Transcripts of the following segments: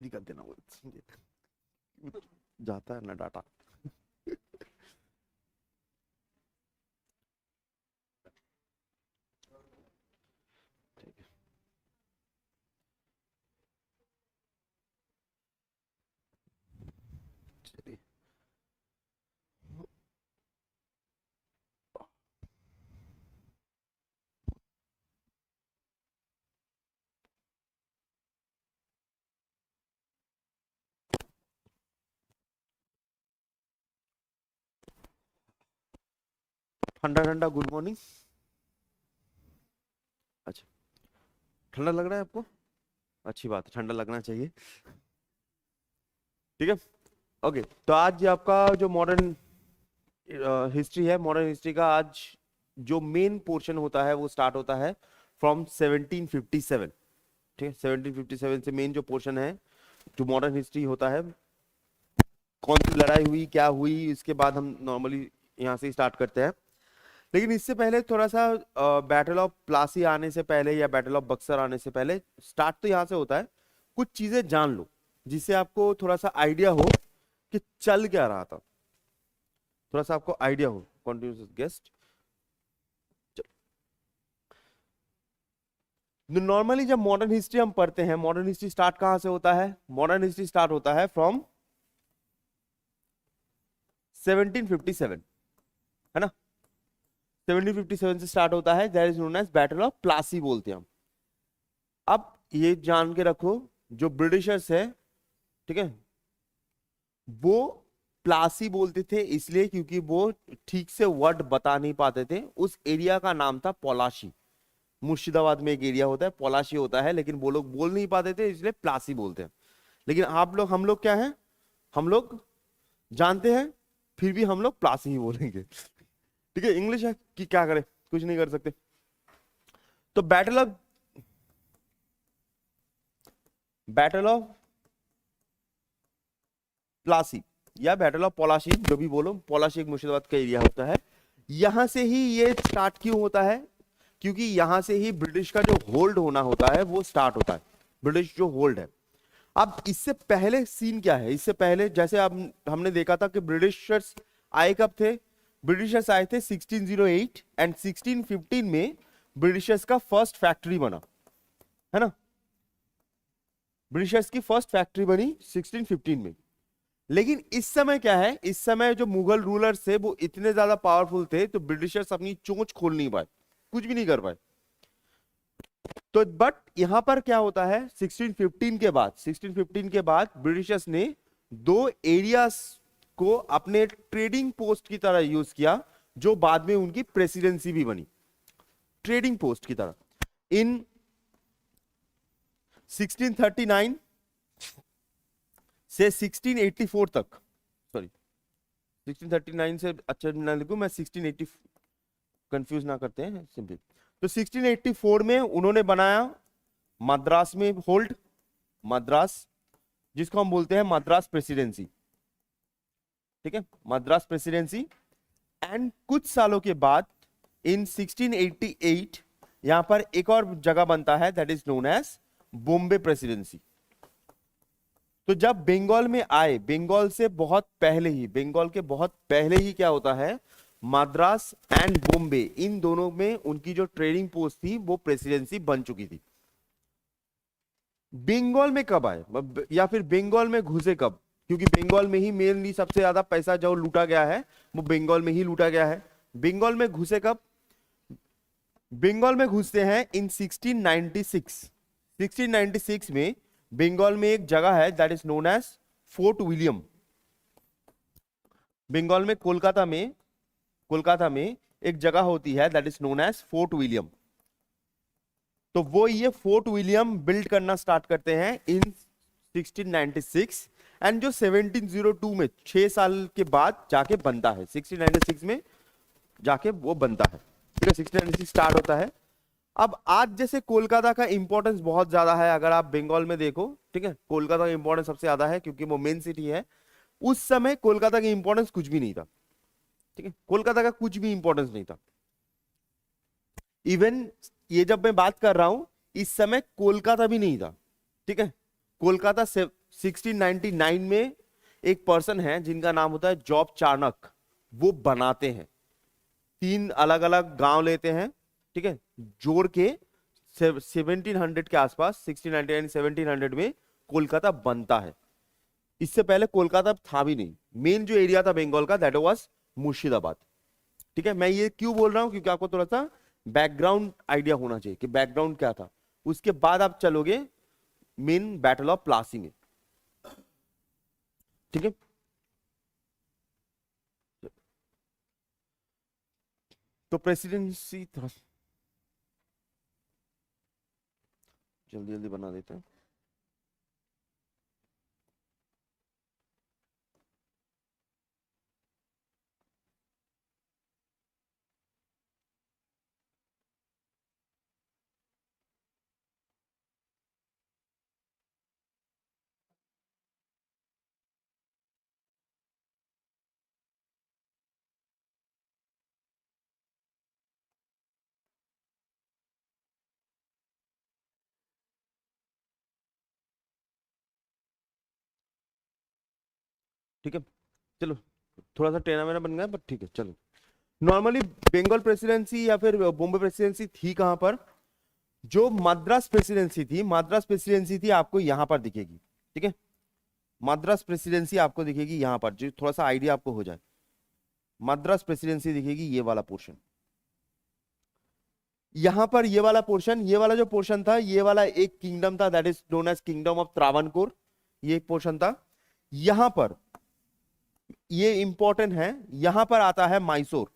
कर देना वो जाता है ना डाटा। ठीक है, चलिए। ठंडा ठंडा गुड मॉर्निंग। अच्छा, ठंडा लग रहा है आपको? अच्छी बात है, ठंडा लगना चाहिए। ठीक है, ओके। तो आज ये आपका जो मॉडर्न हिस्ट्री है, मॉडर्न हिस्ट्री का आज जो मेन पोर्शन होता है वो स्टार्ट होता है फ्रॉम 1757। ठीक है, 1757 से मेन जो पोर्शन है, जो मॉडर्न हिस्ट्री होता है, कौन सी लड़ाई हुई, क्या हुई, इसके बाद हम नॉर्मली यहाँ से स्टार्ट करते हैं। लेकिन इससे पहले थोड़ा सा बैटल ऑफ प्लासी आने से पहले या बैटल ऑफ बक्सर आने से पहले स्टार्ट तो यहाँ से होता है। कुछ चीजें जान लो जिससे आपको थोड़ा सा आइडिया हो कि चल क्या रहा था, थोड़ा सा आपको आइडिया हो। कॉन्टिन्यूस गेस्ट, नॉर्मली जब मॉडर्न हिस्ट्री हम पढ़ते हैं, मॉडर्न हिस्ट्री स्टार्ट कहां से होता है? मॉडर्न हिस्ट्री स्टार्ट होता है फ्रॉम 1757, है ना? 1757 से स्टार्ट होता है, that is known as battle of Plassey बोलते हैं हम। अब ये जान के रखो, जो ब्रिटिशर्स है, ठीक है, वो प्लासी बोलते थे इसलिए क्योंकि वो ठीक से वर्ड बता नहीं पाते थे। उस एरिया का नाम था पलाशी। मुर्शिदाबाद में एक एरिया होता है पलाशी होता है, लेकिन वो लोग बोल नहीं पाते थे इसलिए प्लासी बोलते हैं। लेकिन आप लोग, हम लोग क्या हैं, हम लोग जानते हैं, फिर भी हम लोग प्लासी ही बोलेंगे। ठीक है, इंग्लिश है कि क्या करें, कुछ नहीं कर सकते। तो बैटल ऑफ प्लासी या बैटल ऑफ पलाशी, जो भी बोलो, पलाशी एक मुर्शिदाबाद का एरिया होता है। यहां से ही ये स्टार्ट क्यों होता है? क्योंकि यहां से ही ब्रिटिश का जो होल्ड होना होता है वो स्टार्ट होता है, ब्रिटिश जो होल्ड है। अब इससे पहले सीन क्या है? इससे पहले जैसे अब हमने देखा था कि ब्रिटिशर्स आए कब थे? ब्रिटिशर्स आए थे 1608 एंड 1615 में ब्रिटिशर्स का फर्स्ट फैक्ट्री बना, है ना? ब्रिटिशर्स की फर्स्ट फैक्ट्री बनी 1615 में। लेकिन इस समय क्या है, इस समय जो मुगल रूलर्स थे वो इतने ज्यादा पावरफुल थे तो ब्रिटिशर्स अपनी चोंच खोल नहीं पाए, कुछ भी नहीं कर पाए। तो बट यहां पर क्या होता है, 1615 के बाद ब्रिटिशर्स ने दो एरियाज को अपने ट्रेडिंग पोस्ट की तरह यूज किया, जो बाद में उनकी प्रेसिडेंसी भी बनी, ट्रेडिंग पोस्ट की तरह। इन 1639 से 1684 तक, सॉरी 1639 से, अच्छा ना लिखूं मैं, 1680, कंफ्यूज ना करते हैं सिंपली। तो 1684 में उन्होंने बनाया मद्रास में होल्ड, मद्रास, जिसको हम बोलते हैं मद्रास प्रेसिडेंसी। ठीक है, मद्रास प्रेसिडेंसी। एंड कुछ सालों के बाद इन 1688 यहां पर एक और जगह बनता है, that is known as Bombay presidency. तो जब बंगाल में आए, बंगाल से बहुत पहले ही, बंगाल के बहुत पहले ही क्या होता है, मद्रास एंड बॉम्बे, इन दोनों में उनकी जो ट्रेडिंग पोस्ट थी वो प्रेसिडेंसी बन चुकी थी। बंगाल में कब आए या फिर बंगाल में घुसे कब? क्योंकि बंगाल में ही मेनली सबसे ज्यादा पैसा जो लूटा गया है वो बंगाल में ही लूटा गया है। बंगाल में घुसे कब? बंगाल में घुसते हैं इन 1696। 1696 में बंगाल में एक जगह है that is known as fort William. Bengal में कोलकाता में एक जगह होती है that is known as fort William. तो वो ये फोर्ट विलियम बिल्ड करना स्टार्ट करते हैं इन 1696। एंड जो 1702 में 6 साल के बाद जाके बनता है, 1696 में जाके वो बनता है। ठीक है, 1696 स्टार्ट होता है। अब आज जैसे कोलकाता का इंपॉर्टेंस बहुत ज्यादा है, अगर आप बंगाल में देखो, ठीक है, कोलकाता का इंपॉर्टेंस सबसे ज्यादा है क्योंकि वो मेन सिटी है। उस समय कोलकाता की इंपॉर्टेंस कुछ भी नहीं था। ठीक है, कोलकाता का कुछ भी इंपॉर्टेंस नहीं था। इवन ये जब मैं बात कर रहा हूं, इस समय कोलकाता भी नहीं था। ठीक है, कोलकाता 1699 में एक पर्सन है जिनका नाम होता है जॉब चार्नक, वो बनाते हैं। 3 अलग अलग गांव लेते हैं, ठीक है, जोड़ के 1700 के आसपास, 1699 1700 में कोलकाता बनता है। इससे पहले कोलकाता था भी नहीं। मेन जो एरिया था बंगाल का दैट वाज मुर्शिदाबाद। ठीक है, मैं ये क्यों बोल रहा हूं, क्योंकि आपको थोड़ा सा बैकग्राउंड आइडिया होना चाहिए कि बैकग्राउंड क्या था। उसके बाद आप चलोगे मेन बैटल ऑफ प्लासी में। ठीक है, तो प्रेसिडेंसी थोड़ा जल्दी जल्दी बना देते हैं। ठीक है, चलो थोड़ा सा टेढ़ा मेढ़ा बन गया, बट ठीक है चलो। नॉर्मली बंगाल प्रेसिडेंसी या फिर बॉम्बे प्रेसिडेंसी थी कहां पर? जो मद्रास प्रेसिडेंसी थी, मद्रास प्रेसिडेंसी थी आपको यहां पर दिखेगी। ठीक है, मद्रास प्रेसिडेंसी आपको दिखेगी यहां पर, जो थोड़ा सा आइडिया आपको हो जाए। मद्रास प्रेसिडेंसी दिखेगी ये वाला पोर्शन, यहां पर ये वाला पोर्शन, ये वाला जो पोर्शन था, ये वाला एक किंगडम था that is known as kingdom of Travancore. ये एक पोर्शन था। यहां पर ये इंपॉर्टेंट है, यहां पर आता है मैसूर।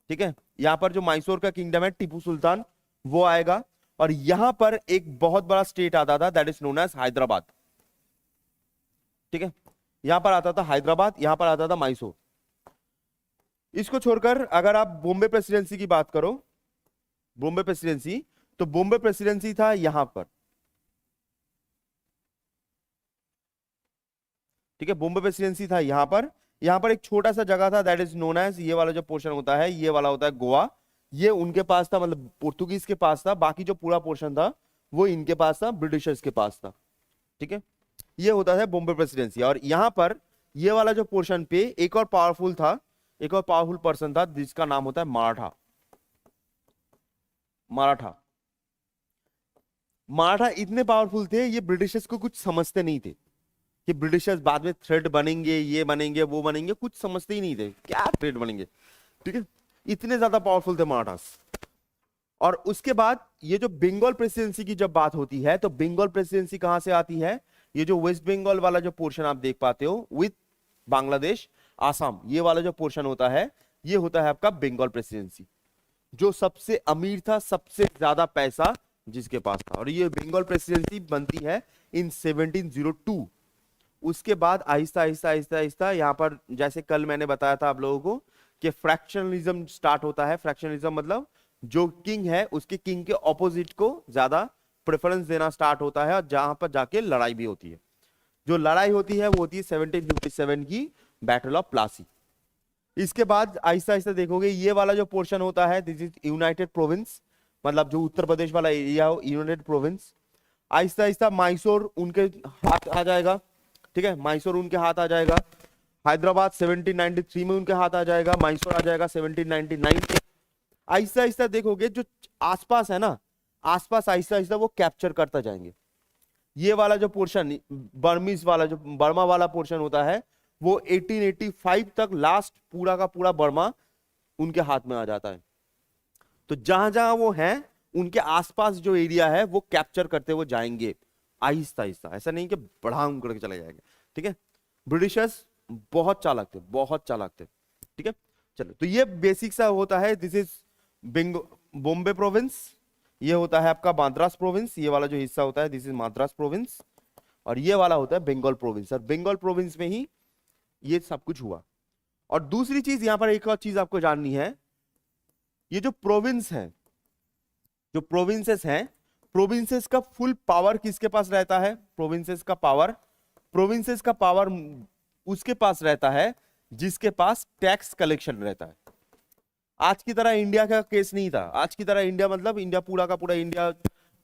ठीक है, यहां पर जो मैसूर का किंगडम है टीपू सुल्तान, वो आएगा। और यहां पर एक बहुत बड़ा स्टेट आता था that is known as Hyderabad. ठीक है, यहां पर आता था हैदराबाद, यहां पर आता था मैसूर। इसको छोड़कर अगर आप बॉम्बे प्रेसिडेंसी की बात करो, बॉम्बे प्रेसिडेंसी, तो बॉम्बे प्रेसिडेंसी था यहां पर। ठीक है, बॉम्बे प्रेसिडेंसी था यहां पर। यहां पर एक छोटा सा जगह था दैट इज नोन एज, ये वाला जो पोर्शन होता है, ये वाला होता है गोवा। ये उनके पास था, मतलब पोर्तुगीज के पास था। बाकी जो पूरा पोर्शन था वो इनके पास था, ब्रिटिशर्स के पास था। ठीक है, ये होता है बॉम्बे प्रेसिडेंसी। और यहां पर ये वाला जो पोर्शन पे एक और पावरफुल था, एक और पावरफुल पर्सन था जिसका नाम होता है मराठा। मराठा, मराठा इतने पावरफुल थे, ये ब्रिटिशर्स को कुछ समझते नहीं थे कि ब्रिटिशर्स बाद में थ्रेड बनेंगे, ये बनेंगे, वो बनेंगे, कुछ समझते ही नहीं थे क्या थ्रेड बनेंगे। ठीक है, इतने ज्यादा पावरफुल थे मराठास। और उसके बाद ये जो बंगाल प्रेसिडेंसी की जब बात होती है, तो बंगाल प्रेसिडेंसी कहां से आती है? ये जो वेस्ट बंगाल वाला जो पोर्शन आप देख पाते हो विथ बांग्लादेश, आसाम, ये वाला जो पोर्शन होता है, ये होता है आपका बंगाल प्रेसिडेंसी। जो सबसे अमीर था, सबसे ज्यादा पैसा जिसके पास था। और ये बंगाल प्रेसिडेंसी बनती है इन 1702। उसके बाद आहिस्ता आहिस्ता आहिस्ता आहिस्ता यहां पर, जैसे कल मैंने बताया था आप लोगों को कि फ्रैक्शनलिज्म स्टार्ट होता है। फ्रैक्शनलिज्म मतलब जो किंग है उसके किंग के ऑपोजिट को ज्यादा प्रेफरेंस देना स्टार्ट होता है, और जहां पर जाके लड़ाई भी होती है। जो लड़ाई होती है वो होती है 1757 की बैटल ऑफ प्लासी। इसके बाद आहिस्ता आहिस्ता देखोगे ये वाला जो पोर्शन होता है दिस इज यूनाइटेड प्रोविंस, मतलब जो उत्तर प्रदेश वाला एरिया हो, यूनाइटेड प्रोविंस। आहिस्ता आहिस्ता मैसूर उनके हाथ आ जाएगा। ठीक है, मैसूर उनके हाथ आ जाएगा। हैदराबाद 1793 में उनके हाथ आ जाएगा। मैसूर आ जाएगा 1799 में। आहिस्ता आहिस्ता देखोगे जो आसपास है ना, आसपास आहिस्ता आहिस्ता वो कैप्चर करता जाएंगे। ये वाला जो पोर्शन बर्मीज वाला, जो बर्मा वाला पोर्शन होता है, वो 1885 तक लास्ट पूरा का पूरा बर्मा उनके हाथ में आ जाता है। तो जहां जहां वो हैं उनके आसपास जो एरिया है वो कैप्चर करते हुए जाएंगे आहिस्ता आहिस्ता, ऐसा नहीं कि बढ़ाम करके चले जाएंगे। ठीक है, ब्रिटिशर्स बहुत चालाक थे, बहुत चालाक थे। ठीक है, चलो, तो ये बेसिक सा होता है। दिस इज बॉम्बे प्रोविंस, ये होता है आपका मद्रास प्रोविंस, ये वाला जो हिस्सा होता है दिस इज मद्रास प्रोविंस, और ये वाला होता है बंगाल प्रोविंस। और बंगाल प्रोविंस में ही ये सब कुछ हुआ। और दूसरी चीज यहां पर एक और चीज आपको जाननी है, ये जो प्रोविंस है, जो प्रोविंसेस हैं, प्रोविंसेस का फुल पावर किसके पास रहता है? प्रोविंसेस का पावर, प्रोविंसेस का पावर उसके पास रहता है जिसके पास टैक्स कलेक्शन रहता है। आज की तरह इंडिया का केस नहीं था। आज की तरह इंडिया मतलब इंडिया पूरा का पूरा इंडिया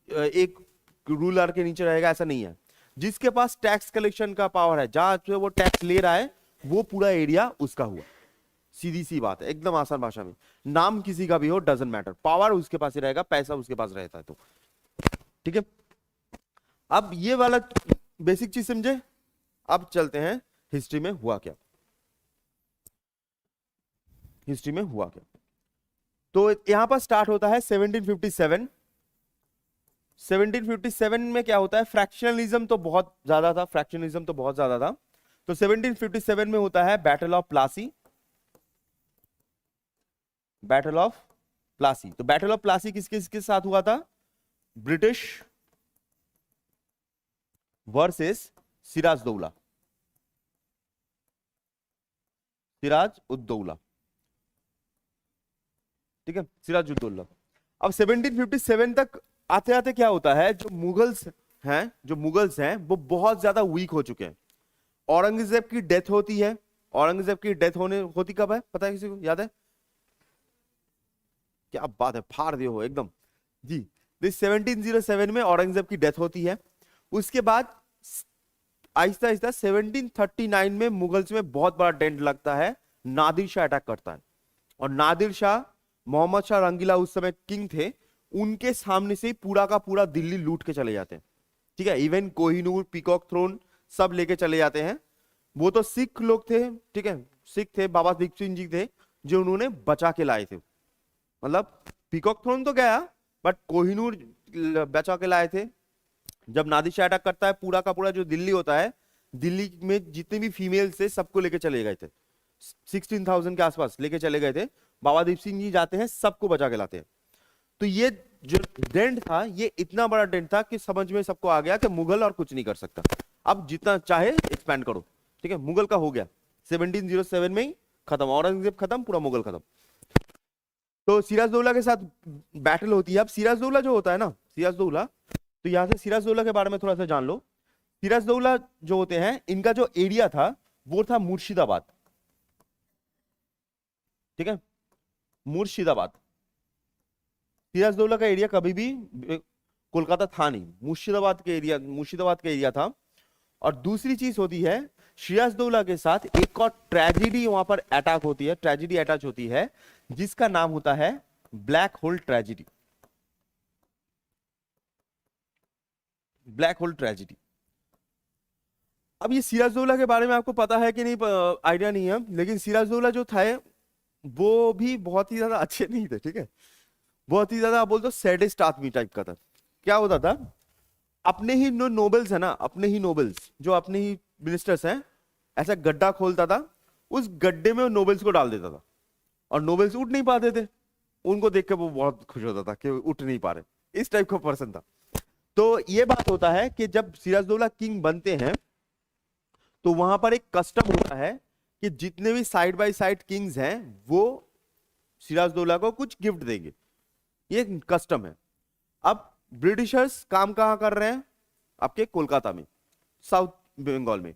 एक रूलर के नीचे रहेगा, ऐसा नहीं है। जिसके पास टैक्स कलेक्शन का पावर है, जहां से वो टैक्स ले रहा है, वो पूरा एरिया उसका हुआ। सीधी सी बात है, एकदम आसान भाषा में। नाम किसी का भी हो, डजंट मैटर, पावर उसके पास ही रहेगा, पैसा उसके पास रहता है। तो ठीक है, अब ये वाला बेसिक चीज समझे। अब चलते हैं हिस्ट्री में हुआ क्या। हिस्ट्री में हुआ क्या, तो यहां पर स्टार्ट होता है 1757। 1757 में क्या होता है, फ्रैक्शनलिज्म तो बहुत ज्यादा था, फ्रैक्शनलिज्म तो बहुत ज्यादा था। तो 1757 में होता है battle of Plassey. Battle of Plassey, तो बैटल ऑफ प्लासी किसके साथ हुआ था, ब्रिटिश वर्सेस सिराजदौला, सिराज उद्दौला। ठीक है, सिराज उद्दौला। अब 1757 तक आते आते क्या होता है, जो मुगल्स हैं वो बहुत ज्यादा वीक हो चुके हैं। औरंगजेब की डेथ होती है। औरंगजेब की डेथ होती कब है, पता है किसी को, याद है? क्या बात है, फाड़ दिए हो एकदम जी। 1707 में औरंगजेब की डेथ होती है। उसके बाद आहिस्ता आहिस्ता 1739 में मुगल्स में बहुत बड़ा डेंट लगता है। नादिर शाह अटैक करता है, और नादिर शाह, मोहम्मद शाह रंगीला उस समय किंग थे, उनके सामने से पूरा का पूरा दिल्ली लूट के चले जाते हैं। ठीक है, इवन कोहिनूर, पीकॉक थ्रोन सब लेके चले जाते हैं। वो तो सिख लोग थे, ठीक है, सिख थे, बाबा दीप सिंह जी थे जो उन्होंने बचा के लाए थे। मतलब पीकॉक थ्रोन तो गया, बट कोहिनूर बचा के लाए थे। जब नादिर शाह अटैक करता है, पूरा का पूरा जो दिल्ली होता है, दिल्ली में जितने भी फीमेल थे सबको लेके चले गए थे। 16,000 के आसपास लेके चले गए थे। बाबा दीप सिंह जी जाते हैं, सबको बचा के लाते हैं। तो ये जो डेंट था, ये इतना बड़ा डेंट था कि समझ में सबको आ गया कि मुगल और कुछ नहीं कर सकता, अब जितना चाहे एक्सपैंड करो। ठीक है, मुगल का हो गया 1707 में ही खत्म, औरंगजेब खत्म, पूरा मुगल खत्म। तो सिराजदौला के साथ बैटल होती है। अब सिराजदौला जो होता है ना, सिराजदौला, तो यहां से सिराजदौला के बारे में थोड़ा सा जान लो। सिराजदौला जो होते हैं, इनका जो एरिया था वो था मुर्शिदाबाद। ठीक है, मुर्शिदाबाद। सिराजदौला का एरिया कभी भी कोलकाता था नहीं, मुर्शिदाबाद के एरिया था। और दूसरी चीज होती है, सिराजदौला के साथ एक और ट्रेजेडी वहां पर अटैक होती है, ट्रेजेडी अटैच होती है, जिसका नाम होता है black hole tragedy. Black hole tragedy. अब ये सिराजदौला के बारे में आपको पता है कि नहीं, आइडिया नहीं है, लेकिन सिराजदौला जो था वो भी बहुत ही ज्यादा अच्छे नहीं थे। ठीक है, बहुत ही ज्यादा आप बोल दो सैडिस्ट आदमी टाइप का था। क्या होता था, अपने ही नोबल्स है ना, अपने ही नोबल्स, जो अपने ही मिनिस्टर्स हैं, ऐसा गड्ढा खोलता था, उस गड्ढे में नोबल्स को डाल देता था, और नोबल्स उठ नहीं पाते थे। उनको देख के वो बहुत खुश होता था कि उठ नहीं पा रहे, इस टाइप का पर्सन था। तो ये बात होता है कि जब सिराजदौला किंग बनते हैं, तो वहां पर एक कस्टम होता है कि जितने भी साइड बाय साइड किंग्स हैं, वो सिराजदौला को कुछ गिफ्ट देंगे। ये कस्टम है। अब ब्रिटिशर्स काम कहां कर रहे हैं, आपके कोलकाता में, साउथ बंगाल में,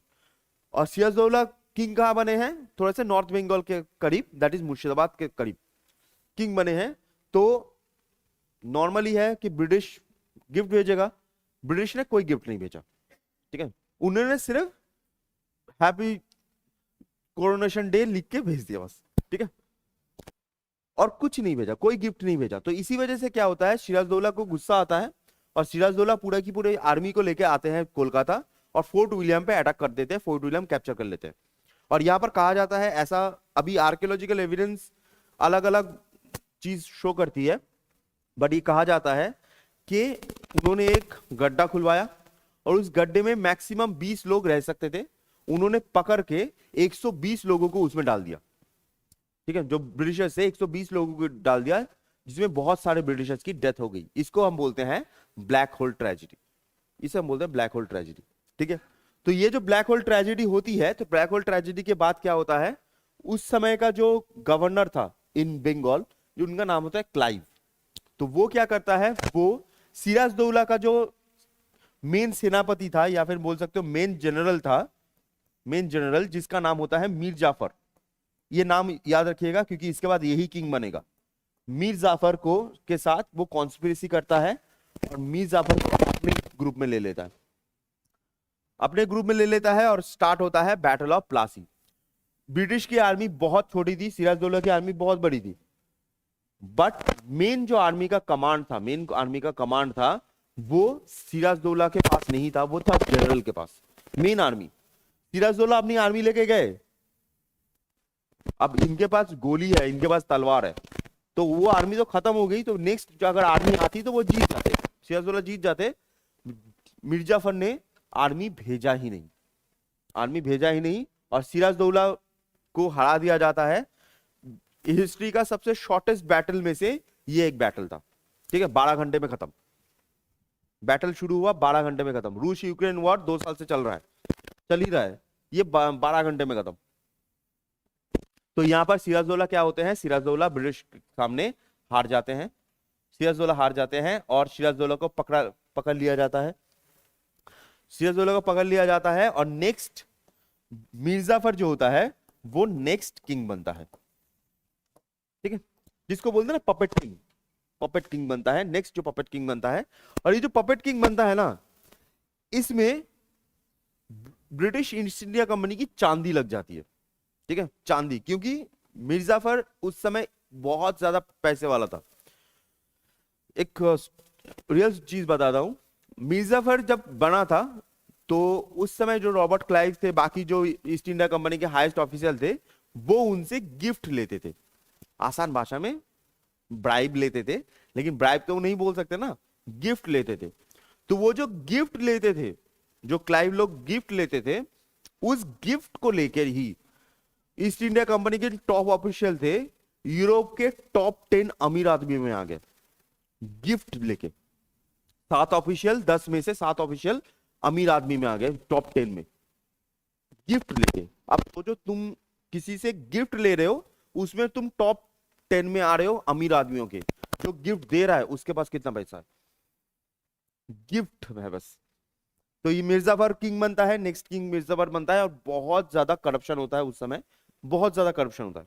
और सिराजदौला किंग कहां बने हैं, थोड़ा सा नॉर्थ बंगाल के करीब, दैट इज मुर्शिदाबाद के करीब किंग बने हैं। तो नॉर्मली है कि ब्रिटिश गिफ्ट भेजेगा, ब्रिटिश ने कोई गिफ्ट नहीं भेजा। ठीक है, उन्होंने सिर्फ हैप्पी कोरोनेशन डे लिख के भेज दिया बस। ठीक है, और कुछ नहीं भेजा, कोई गिफ्ट नहीं भेजा। तो इसी वजह से क्या होता है, सिराजदौला को गुस्सा आता है, और सिराजदौला पूरा की पूरे आर्मी को लेके आते हैं कोलकाता, और फोर्ट विलियम पे अटैक कर देते हैं, फोर्ट विलियम कैप्चर कर लेते हैं। और यहां पर कहा जाता है, ऐसा अभी आर्कियोलॉजिकल एविडेंस अलग अलग चीज शो करती है, बट ये कहा जाता है कि उन्होंने एक गड्ढा खुलवाया, और उस गड्ढे में मैक्सिमम 20 लोग रह सकते थे। उन्होंने पकड़ के 120 लोगों को उसमें डाल दिया। ठीक है, जो ब्रिटिशर्स से 120 लोगों को डाल दिया, जिसमें बहुत सारे ब्रिटिशर्स की डेथ हो गई। इसको हम बोलते हैं ब्लैक होल ट्रेजेडी, इसे हम बोलते हैं ब्लैक होल ट्रेजेडी। ठीक है, तो ये जो ब्लैक होल ट्रेजेडी होती है, तो ब्लैक होल ट्रेजेडी के बाद क्या होता है, उस समय का जो गवर्नर था इन बंगाल, जो उनका नाम होता है क्लाइव, तो वो क्या करता है, वो सिराजदौला का जो मेन सेनापति था, या फिर बोल सकते हो मेन जनरल था, मेन जनरल, जिसका नाम होता है मीर जाफर। ये नाम याद रखिएगा, क्योंकि इसके बाद यही किंग बनेगा। मीर जाफर को के साथ वो कॉन्स्पिरेसी करता है, और मीर जाफर को अपने ग्रुप में ले लेता है। अपने ग्रुप में ले लेता है और स्टार्ट होता है बैटल ऑफ प्लासी। ब्रिटिश की आर्मी बहुत छोटी थी, सिराजदौला की आर्मी बहुत बड़ी थी, बट मेन जो आर्मी का कमांड था, मेन आर्मी का कमांड था, वो सिराजदौला के पास नहीं था, वो था जनरल के पास। मेन आर्मी, सिराजदौला अपनी आर्मी लेके गए, अब इनके पास गोली है, इनके पास तलवार है, तो वो आर्मी तो खत्म हो गई। तो नेक्स्ट जो अगर आर्मी आती तो वो जीत जाते, सिराजदौला जीत जाते। मिर्जाफर ने आर्मी भेजा ही नहीं, आर्मी भेजा ही नहीं, और सिराजदौला को हरा दिया जाता है। हिस्ट्री का सबसे शॉर्टेस्ट बैटल में से ये एक बैटल था, ठीक है, 12 घंटे में खत्म। बैटल शुरू हुआ, 12 घंटे में खत्म। रूस यूक्रेन वॉर 2 साल से चल रहा है, चल ही रहा है, ये 12 घंटे में खत्म। तो यहां पर सिराजदौला क्या होते हैं, सिराजदौला ब्रिटिश के सामने हार जाते हैं, सिराजदौला हार जाते हैं, और सिराजदौला को पकड़ लिया जाता है, सिराजदौला को पकड़ लिया जाता है। और नेक्स्ट मिर्जाफर जो होता है वो नेक्स्ट किंग बनता है, ठीक है, जिसको बोलते हैं ना पपेट किंग, पपेट किंग बनता है, नेक्स्ट जो पपेट किंग बनता है। और ये जो पपेट किंग बनता है ना, इसमें ब्रिटिश ईस्ट इंडिया कंपनी की चांदी लग जाती है, ठीक है, चांदी, क्योंकि मिर्जाफर उस समय बहुत ज्यादा पैसे वाला था। एक रियल चीज बताता हूं, मिर्जाफर जब बना था तो उस समय जो रॉबर्ट क्लाइव थे, बाकी जो ईस्ट इंडिया कंपनी के हाईएस्ट ऑफिशियल थे, वो उनसे गिफ्ट लेते थे, आसान भाषा में ब्राइब लेते थे, लेकिन ब्राइब तो नहीं बोल सकते ना, गिफ्ट लेते थे। तो वो जो गिफ्ट लेते थे, जो क्लाइव लोग गिफ्ट लेते थे, उस गिफ्ट को लेकर ही ईस्ट इंडिया कंपनी के टॉप ऑफिशियल थे, यूरोप के टॉप 10 अमीर आदमी में आ गए गिफ्ट लेके। 7 ऑफिशियल, 10 में से 7 ऑफिशियल अमीर आदमी में आ गए, टॉप 10 में गिफ्ट लेके। अब सोचो, तुम किसी से गिफ्ट ले रहे हो, उसमें तुम टॉप 10 में आ रहे हो अमीर आदमियों के, जो गिफ्ट दे रहा है उसके पास कितना पैसा है, गिफ्ट है बस। तो ये मिर्जाफर किंग बनता है, नेक्स्ट किंग मिर्जाफर बनता है, और बहुत ज्यादा करप्शन होता है उस समय, बहुत ज्यादा करप्शन होता है,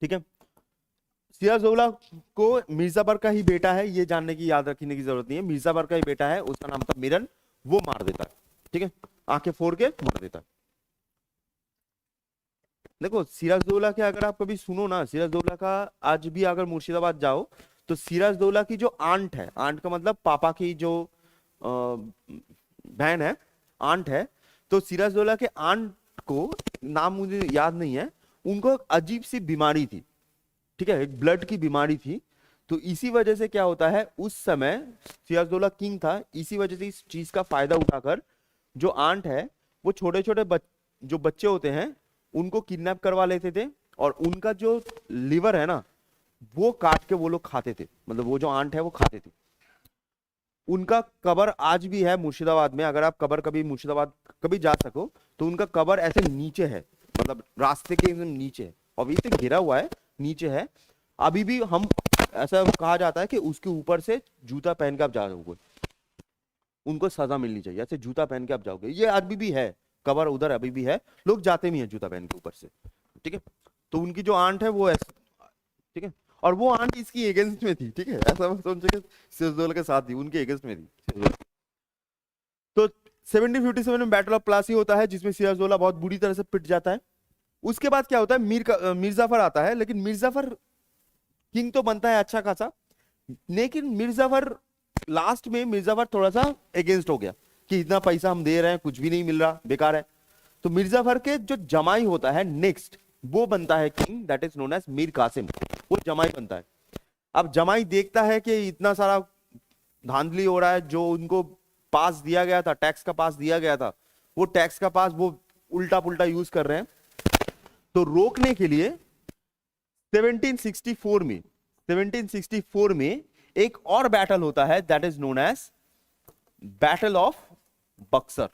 ठीक है। सिराजदौला को मिर्जाफर का ही बेटा है, ये जानने की, याद रखने की जरूरत नहीं है, मिर्जाफर का ही बेटा है, उसका नाम था मिरन, वो मार देता है, ठीक है, आंखें फोड़ के मार देता है। देखो सिराजदौला के अगर आप कभी सुनो ना, सिराजदौला का आज भी अगर मुर्शिदाबाद जाओ तो सिराजदौला की जो आंट है, आंट का मतलब पापा की जो बहन है, आंट है, तो सिराजदौला के आंट को, नाम मुझे याद नहीं है, उनको अजीब सी बीमारी थी, ठीक है, एक ब्लड की बीमारी थी। तो इसी वजह से क्या होता है, उस समय सिराजदौला किंग था, इसी वजह से इस चीज का फायदा उठाकर जो आंट है, वो छोटे छोटे जो बच्चे होते हैं उनको किडनैप करवा लेते थे, और उनका जो लिवर है ना, वो काट के वो लोग खाते थे, मतलब वो जो आंट है वो खाते थे। उनका कबर आज भी है मुर्शिदाबाद में, अगर आप कबर कभी मुर्शिदाबाद कभी जा सको तो उनका कबर ऐसे नीचे है, मतलब रास्ते के एकदम नीचे है, अभी से घिरा हुआ है, नीचे है। अभी भी हम, ऐसा कहा जाता है कि उसके ऊपर से जूता पहन के आप जाओगे, उनको सजा मिलनी चाहिए, ऐसे जूता पहन के आप जाओगे, ये अभी भी है, कबर उधर अभी भी है, लोग जाते भी हैं जूता पहन के ऊपर से, ठीक है। तो उनकी जो आंट है वो ऐसे, ठीक है, और वो आंट इसकी अगेंस्ट में थी, ठीक है, ऐसा मत समझो कि सिराजदौला के साथ थी, उनके अगेंस्ट में थी। तो 1757 में बैटल ऑफ प्लासी होता है, जिसमें सिराजदौला बहुत बुरी तरह से पिट जाता है। उसके बाद क्या होता है, मिर्जाफर आता है, लेकिन मिर्जाफर किंग तो बनता है अच्छा खासा, लेकिन मिर्जाफर लास्ट में मिर्जाफर थोड़ा सा अगेंस्ट हो गया कि इतना पैसा हम दे रहे हैं, कुछ भी नहीं मिल रहा, बेकार है। तो मिर्जाफर के जो जमाई होता है नेक्स्ट, वो बनता है king, that is known as Mir Qasim, वो जमाई बनता है। अब जमाई देखता है कि इतना सारा धांधली हो रहा है, जो उनको पास दिया गया था, टैक्स का पास दिया गया था, वो टैक्स का पास वो उल्टा पुल्टा यूज कर रहे हैं। तो रोकने के लिए 1764 में एक और बैटल होता है, that is known as battle of Buxar.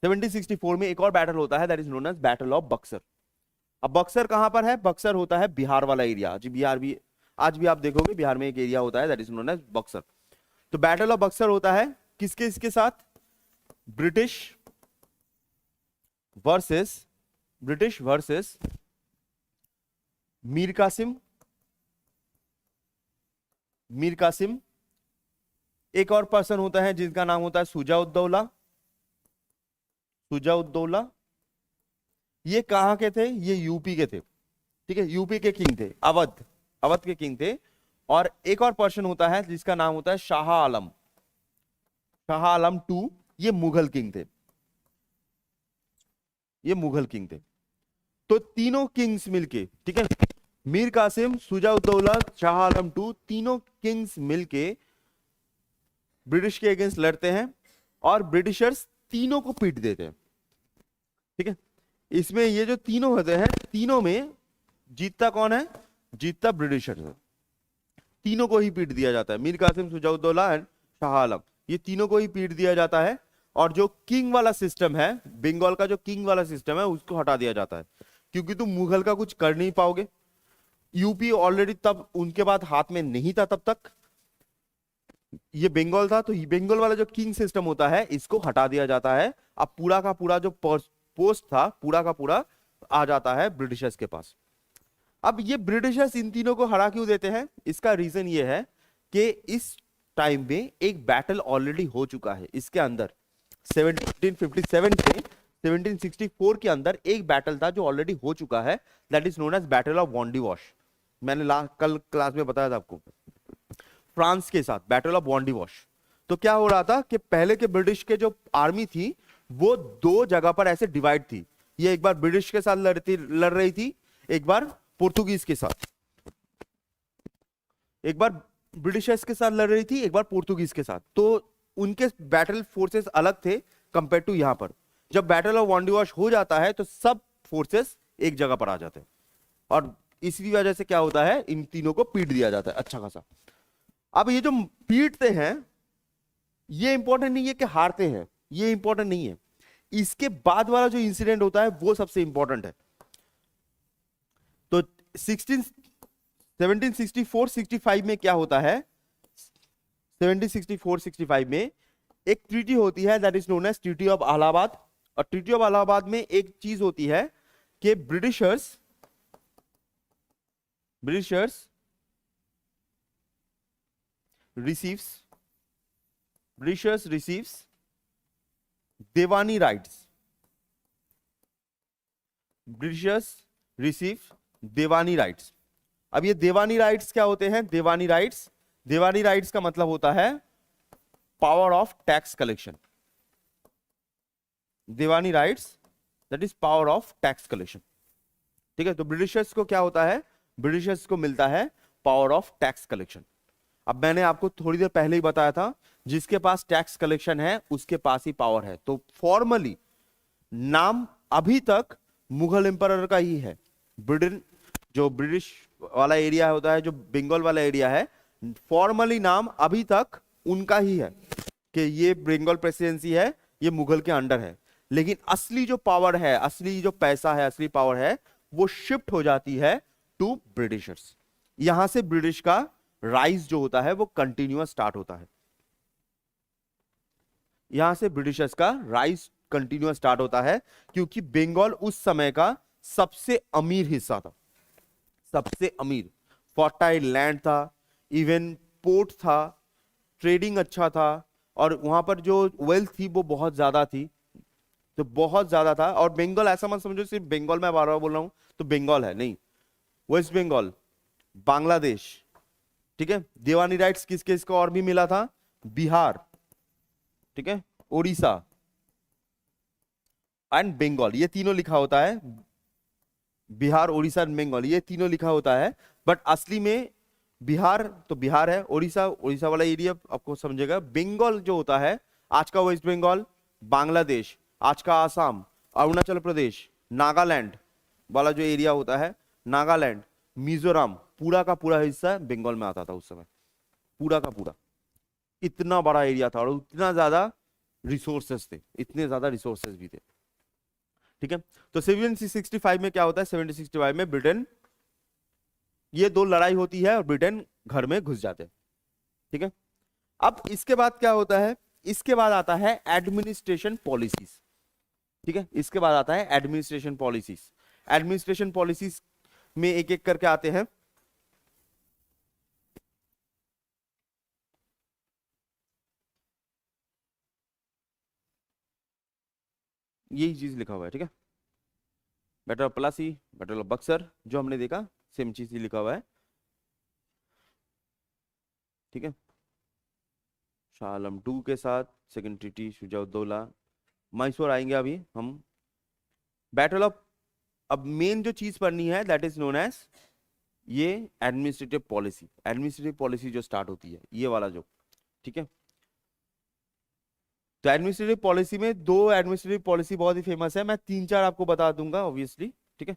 1764 में एक और बैटल होता है, that is known as battle of Buxar. अब बक्सर कहां पर है, बक्सर होता है बिहार वाला एरिया, आज भी आप देखोगे बिहार में एक एरिया होता है, that is known as Buxar. तो बैटल ऑफ बक्सर होता है किसके इसके साथ, ब्रिटिश वर्सेस मीर कासिम, एक और पर्सन होता है जिनका नाम होता है शुजा-उद-दौला, सुजाउद्दौला, ये कहाँ के थे? ये यूपी के थे, ठीक है, यूपी के किंग थे, अवध, अवध के किंग थे। और एक और पर्सन होता है जिसका नाम होता है शाह आलम, शाह आलम टू, ये मुगल किंग थे, ये मुगल किंग थे। तो तीनों किंग्स मिलके, ठीक है, मीर कासिम, सुजाउद्दौला, शाह आलम टू, तीनों किंग्स मिलके ब्रिटिश के अगेंस्ट लड़ते हैं और ब्रिटिशर्स तीनों को पीट देते हैं, ठीक है। इसमें ये जो तीनों होते हैं, तीनों में जीतता कौन है? जीतता ब्रिटिशर्स है। तीनों को ही पीट दिया जाता है, मीर कासिम, सुजाउद्दौला एंड शाह आलम, ये तीनों को ही पीट दिया जाता है। और जो किंग वाला सिस्टम है, बंगाल का जो किंग वाला सिस्टम है, उसको हटा दिया जाता है, क्योंकि तुम मुगल का कुछ कर नहीं पाओगे। यूपी ऑलरेडी तब उनके बाद हाथ में नहीं था, तब तक ये बंगाल था, तो ये बंगाल वाला जो किंग सिस्टम होता है, इसको हटा दिया जाता है। अब पूरा का पूरा जो पोस्ट था, पूरा का पूरा आ जाता है ब्रिटिशर्स के पास। अब ये ब्रिटिशर्स इन तीनों को हरा क्यों देते हैं? इसका रीजन ये है कि इस टाइम में एक बैटल ऑलरेडी हो चुका है इसके अंदर। 1757 से 1764 के अंदर एक बैटल था जो ऑलरेडी हो चुका है, that is known as battle of Wandiwash. मैंने कल क्लास में बताया था आपको, फ्रांस के साथ बैटल ऑफ वॉन्डिवॉश। तो क्या हो रहा था कि पहले के ब्रिटिश के जो आर्मी थी वो दो जगह पर ऐसे डिवाइड थी। ये एक बार ब्रिटिश के साथ लड़ रही थी, एक बार पोर्तुगीज के साथ, एक बार ब्रिटिशर्स के साथ लड़ रही थी, एक बार पोर्तुगीज के साथ। तो उनके बैटल फोर्सेस अलग थे कंपेयर टू यहां पर। जब बैटल ऑफ वॉन्डिवॉश हो जाता है तो सब फोर्सेस एक जगह पर आ जाते हैं, और इसी वजह से क्या होता है, इन तीनों को पीट दिया जाता है अच्छा खासा। अब ये जो पीटते हैं, ये इंपॉर्टेंट नहीं है कि हारते हैं, ये इंपॉर्टेंट नहीं है, इसके बाद वाला जो इंसिडेंट होता है वो सबसे इंपॉर्टेंट है। तो 1764-65 में क्या होता है? 1764-65 में एक ट्रीटी होती है, that is known as treaty of Allahabad. और ट्रीटी ऑफ इलाहाबाद में एक चीज होती है कि ब्रिटिशर्स रिसीव्स देवानी राइट्स। ब्रिटिशर्स रिसीव देवानी राइट्स। अब ये देवानी राइट्स क्या होते हैं? देवानी राइट्स का मतलब होता है पावर ऑफ टैक्स कलेक्शन। देवानी rights that is power of tax collection, ठीक है। तो ब्रिटिशर्स को क्या होता है? ब्रिटिशर्स को मिलता है पावर ऑफ टैक्स कलेक्शन। अब मैंने आपको थोड़ी देर पहले ही बताया था, जिसके पास टैक्स कलेक्शन है उसके पास ही पावर है। तो फॉर्मली नाम अभी तक मुगल एम्परर का ही है। ब्रिटेन जो ब्रिटिश वाला एरिया होता है, जो बंगाल वाला एरिया है, फॉर्मली नाम अभी तक उनका ही है कि ये बंगाल प्रेसिडेंसी है, ये मुगल के अंडर है। लेकिन असली जो पावर है, असली जो पैसा है, असली पावर है, वो शिफ्ट हो जाती है टू ब्रिटिशर्स। यहां से ब्रिटिश का राइज जो होता है वो कंटिन्यूअस स्टार्ट होता है। यहां से ब्रिटिशर्स का राइज कंटिन्यूअस स्टार्ट होता है, क्योंकि बंगाल उस समय का सबसे अमीर हिस्सा था, सबसे अमीर। फर्टाइल लैंड था, इवन पोर्ट था, ट्रेडिंग अच्छा था, और वहां पर जो वेल्थ थी वो बहुत ज्यादा थी, तो बहुत ज्यादा था। और बंगाल ऐसा मत समझो सिर्फ बंगाल, में बार बार बोल रहा हूं तो बंगाल है नहीं, वेस्ट बंगाल, बांग्लादेश, ठीक है। दीवानी राइट्स किस किस को और भी मिला था? बिहार, ठीक है, उड़ीसा एंड बंगाल, ये तीनों लिखा होता है। बिहार, उड़ीसा एंड बंगाल, ये तीनों लिखा होता है, बट असली में बिहार तो बिहार है, उड़ीसा उड़ीसा वाला एरिया आपको समझेगा। बंगाल जो होता है, आज का वेस्ट बंगाल, बांग्लादेश, आज का आसाम, अरुणाचल प्रदेश, नागालैंड वाला जो एरिया होता है, नागालैंड, मिजोरम, पूरा का पूरा हिस्सा बंगाल में आता था उस समय, पूरा का पूरा। इतना बड़ा एरिया था और इतना ज्यादा रिसोर्सेस थे, इतने ज्यादा रिसोर्सेस भी थे, ठीक है। तो 1765 में क्या होता है? 1765 में ब्रिटेन, ये दो लड़ाई होती है और ब्रिटेन घर में घुस जाते हैं, ठीक है। अब इसके बाद क्या होता है? इसके बाद आता है एडमिनिस्ट्रेशन पॉलिसीज, ठीक है। इसके बाद आता है एडमिनिस्ट्रेशन पॉलिसीज। एडमिनिस्ट्रेशन पॉलिसीज में एक एक करके आते हैं। यही चीज लिखा हुआ है, ठीक है। Battle of Plassey, battle of Buxar जो हमने देखा, सेम चीज ही लिखा हुआ है, ठीक है। शाह आलम 2 के साथ सेकंड ट्रीटी, शुजाउद्दौला, मैसूर आएंगे अभी हम। बैटल ऑफ, अब मेन जो चीज पढ़नी है दैट इज नोन एज ये एडमिनिस्ट्रेटिव पॉलिसी। एडमिनिस्ट्रेटिव पॉलिसी जो स्टार्ट होती है ये वाला जो, ठीक है। तो एडमिनिस्ट्रेटिव पॉलिसी में दो एडमिनिस्ट्रेटिव पॉलिसी बहुत ही फेमस है, मैं 3-4 आपको बता दूंगा ऑब्वियसली, ठीक है,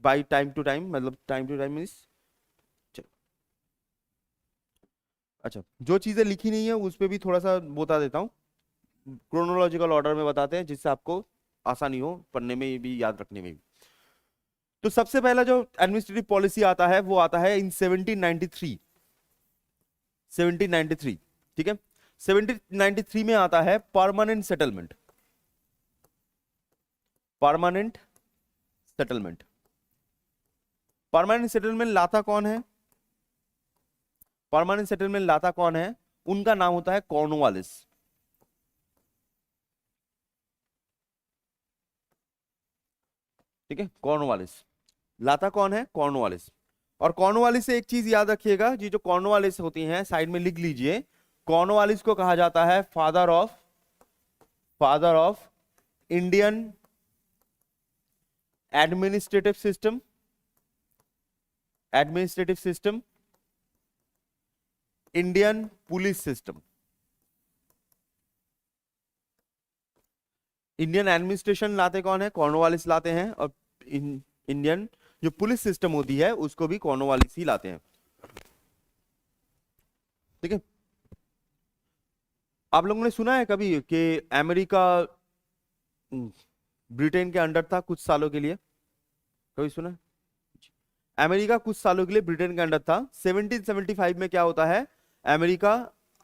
बाई टाइम टू टाइम, मतलब टाइम टू टाइम मीन्स। अच्छा, जो चीजें लिखी नहीं है उस पर भी थोड़ा सा बता देता हूँ, क्रोनोलॉजिकल ऑर्डर में बताते हैं जिससे आपको आसानी हो पढ़ने में भी, याद रखने में भी। तो सबसे पहला जो एडमिनिस्ट्रेटिव पॉलिसी आता है वो आता है इन 1793, 1793, ठीक है। 1793 में आता है permanent settlement. Permanent settlement, permanent settlement लाता कौन है? परमानेंट सेटलमेंट लाता कौन है? उनका नाम होता है कॉर्नवालिस, ठीक है। कॉर्नवालिस लाता कौन है? कॉर्नवालिस। और कॉर्नवालिस से एक चीज याद रखिएगा, ये जो कॉर्नवालिस होती हैं साइड में लिख लीजिए, कॉर्नवालिस को कहा जाता है father of Indian administrative system, administrative system, Indian police system. Indian administration लाते कौन है? कॉर्नवालिस लाते हैं। और इंडियन जो पुलिस सिस्टम होती है उसको भी कॉर्नवालिस ही लाते हैं, ठीक है। आप लोगों ने सुना है कभी कि अमेरिका ब्रिटेन के अंडर था कुछ सालों के लिए? कभी सुना है? अमेरिका कुछ सालों के लिए ब्रिटेन के अंडर था। 1775 में क्या होता है? अमेरिका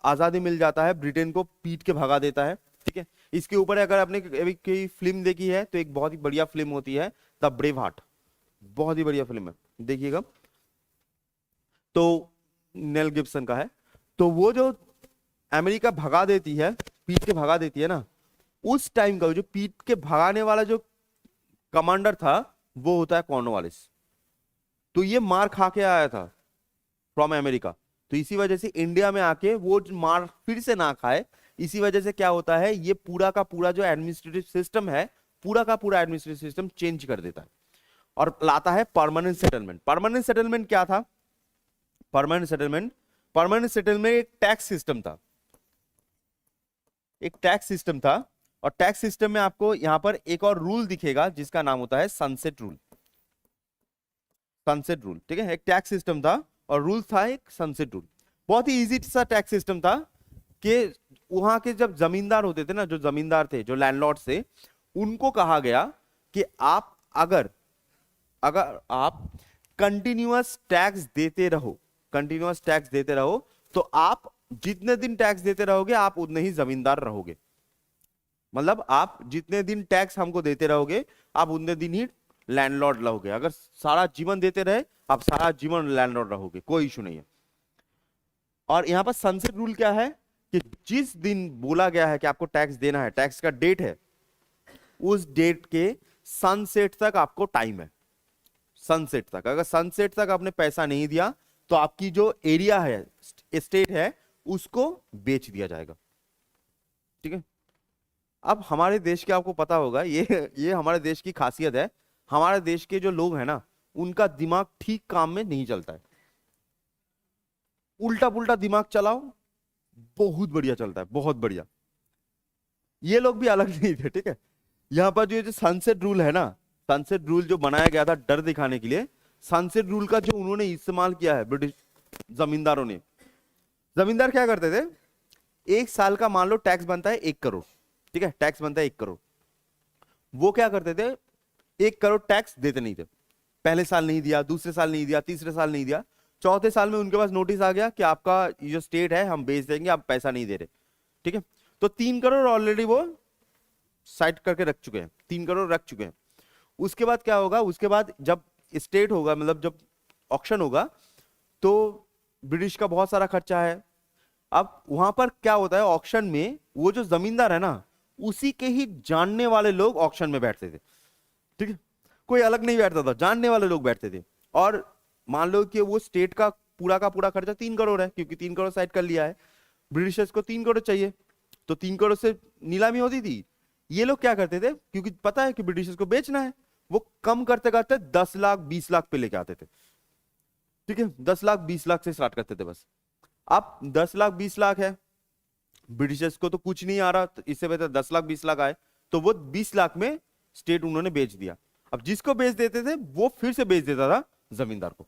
आजादी मिल जाता है, ब्रिटेन को पीट के भगा देता है, ठीक है। इसके ऊपर अगर आपने कोई फिल्म देखी है तो एक बहुत ही बढ़िया फिल्म होती है द ब्रेव हार्ट, बहुत ही बढ़िया फिल्म है, देखिएगा। तो नेल गिब्सन का है। तो वो जो अमेरिका भगा देती है, पीट के भगा देती है ना, उस टाइम का जो पीट के भगाने वाला जो कमांडर था वो होता है कॉर्नवालिस। तो ये मार खा के आया था फ्रॉम अमेरिका, तो इसी वजह से इंडिया में आके वो मार फिर से ना खाए, इसी वजह से क्या होता है, ये पूरा का पूरा जो एडमिनिस्ट्रेटिव सिस्टम है, पूरा का पूरा एडमिनिस्ट्रेटिव सिस्टम चेंज कर देता है और लाता है परमानेंट सेटलमेंट। परमानेंट सेटलमेंट क्या था? परमानेंट सेटलमेंट एक टैक्स सिस्टम था, एक टैक्स सिस्टम था। और टैक्स सिस्टम में आपको यहां पर एक और रूल दिखेगा जिसका नाम होता है सनसेट रूल। सनसेट रूल, ठीक है। एक टैक्स सिस्टम था और रूल था एक सनसेट रूल। बहुत ही इजी सा टैक्स सिस्टम था कि वहां के जब जमींदार होते थे ना, जो जमींदार थे, जो लैंडलॉर्ड थे, उनको कहा गया कि आप अगर आप कंटिन्यूअस टैक्स देते रहो, कंटिन्यूअस टैक्स देते रहो, तो आप जितने दिन टैक्स देते रहोगे आप उतने ही जमींदार रहोगे। मतलब आप जितने दिन टैक्स हमको देते रहोगे आप उतने दिन ही लैंडलॉर्ड रहोगे। अगर सारा जीवन देते रहे आप सारा जीवन लैंडलॉर्ड रहोगे, कोई इशू नहीं है। और यहां पर सनसेट रूल क्या है कि जिस दिन बोला गया है कि आपको टैक्स देना है, टैक्स का डेट है, उस डेट के सनसेट तक आपको टाइम है। सनसेट तक, अगर सनसेट तक आपने पैसा नहीं दिया तो आपकी जो एरिया है, स्टेट है, उसको बेच दिया जाएगा, ठीक है। अब हमारे देश के आपको पता होगा, ये हमारे देश की खासियत है, हमारे देश के जो लोग हैं ना, उनका दिमाग ठीक काम में नहीं चलता है। उल्टा पुल्टा दिमाग चलाओ, बहुत बढ़िया चलता है, बहुत बढ़िया। ये लोग भी अलग नहीं थे, ठीक है। यहां पर जो सनसेट रूल है ना, सनसेट रूल जो बनाया गया था डर दिखाने के लिए, सनसेट रूल का जो उन्होंने इस्तेमाल किया है ब्रिटिश जमींदारों ने। जमींदार क्या करते थे, एक साल का मान लो टैक्स बनता है 1 करोड़, ठीक है, टैक्स बनता है 1 करोड़। वो क्या करते थे, 1 करोड़ टैक्स देते नहीं थे। पहले साल नहीं दिया, दूसरे साल नहीं दिया, तीसरे साल नहीं दिया, चौथे साल में उनके पास नोटिस आ गया कि आपका ये जो स्टेट है हम बेच देंगे, आप पैसा नहीं दे रहे, ठीक है। तो 3 करोड़ ऑलरेडी वो साइड करके रख चुके हैं, 3 करोड़ रख चुके हैं। उसके बाद क्या होगा, उसके बाद जब स्टेट होगा, मतलब जब ऑक्शन होगा, तो ब्रिटिश का बहुत सारा खर्चा है। अब वहां पर क्या होता है, ऑक्शन में वो जो जमींदार है ना, उसी के ही जानने वाले लोग ऑक्शन में बैठते थे, ठीक है, कोई अलग नहीं बैठता था, जानने वाले लोग बैठते थे। और मान लो कि वो स्टेट का पूरा खर्चा 3 करोड़ है, क्योंकि 3 करोड़ साइड कर लिया है, ब्रिटिशर्स को 3 करोड़ चाहिए, तो 3 करोड़ से नीलामी होती थी। ये लोग क्या करते थे, क्योंकि पता है कि ब्रिटिशर्स को बेचना है, वो कम करते करते 10 लाख 20 लाख पे लेके आते थे, ठीक है, 10 लाख 20 लाख से स्टार्ट करते थे बस। अब 10 लाख 20 लाख है, ब्रिटिशर्स को तो कुछ नहीं आ रहा, तो इससे बेहतर 10 लाख 20 लाख आए, तो वो 20 लाख में स्टेट उन्होंने बेच दिया। अब जिसको बेच देते थे वो फिर से बेच देता था जमींदार को।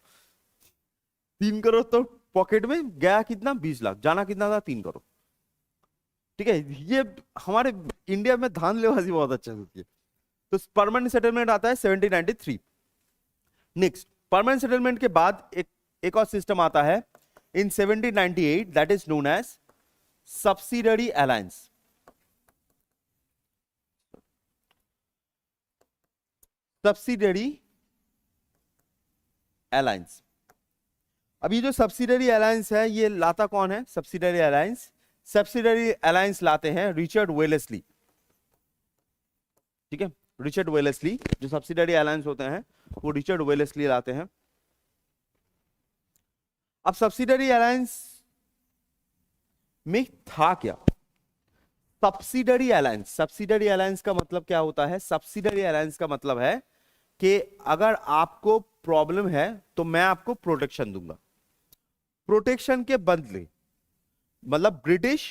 3 करोड़ तो पॉकेट में गया, कितना 20 लाख, जाना कितना था 3 करोड़, ठीक है। ये हमारे इंडिया में धान लेवाजी बहुत अच्छा होती है। तो परमानेंट सेटलमेंट आता है 1793। नेक्स्ट परमानेंट सेटलमेंट के बाद एक और सिस्टम आता है in 1798, that is known as subsidiary alliance. Subsidiary alliance. अब ये जो सब्सिडरी अलायंस है ये लाता कौन है? सब्सिडरी अलायंस, सब्सिडरी अलायंस लाते हैं रिचर्ड वेलेस्ली, ठीक है, रिचर्ड वेलेस्ली। जो सब्सिडरी अलायंस होते हैं वो रिचर्ड वेलेस्ली लाते हैं। अब सब्सिडरी अलायंस में था क्या? सब्सिडरी अलायंस, सब्सिडरी अलायंस का मतलब क्या होता है? सब्सिडरी अलायंस का मतलब है कि अगर आपको प्रॉब्लम है तो मैं आपको प्रोटेक्शन दूंगा। प्रोटेक्शन के बदले मतलब ब्रिटिश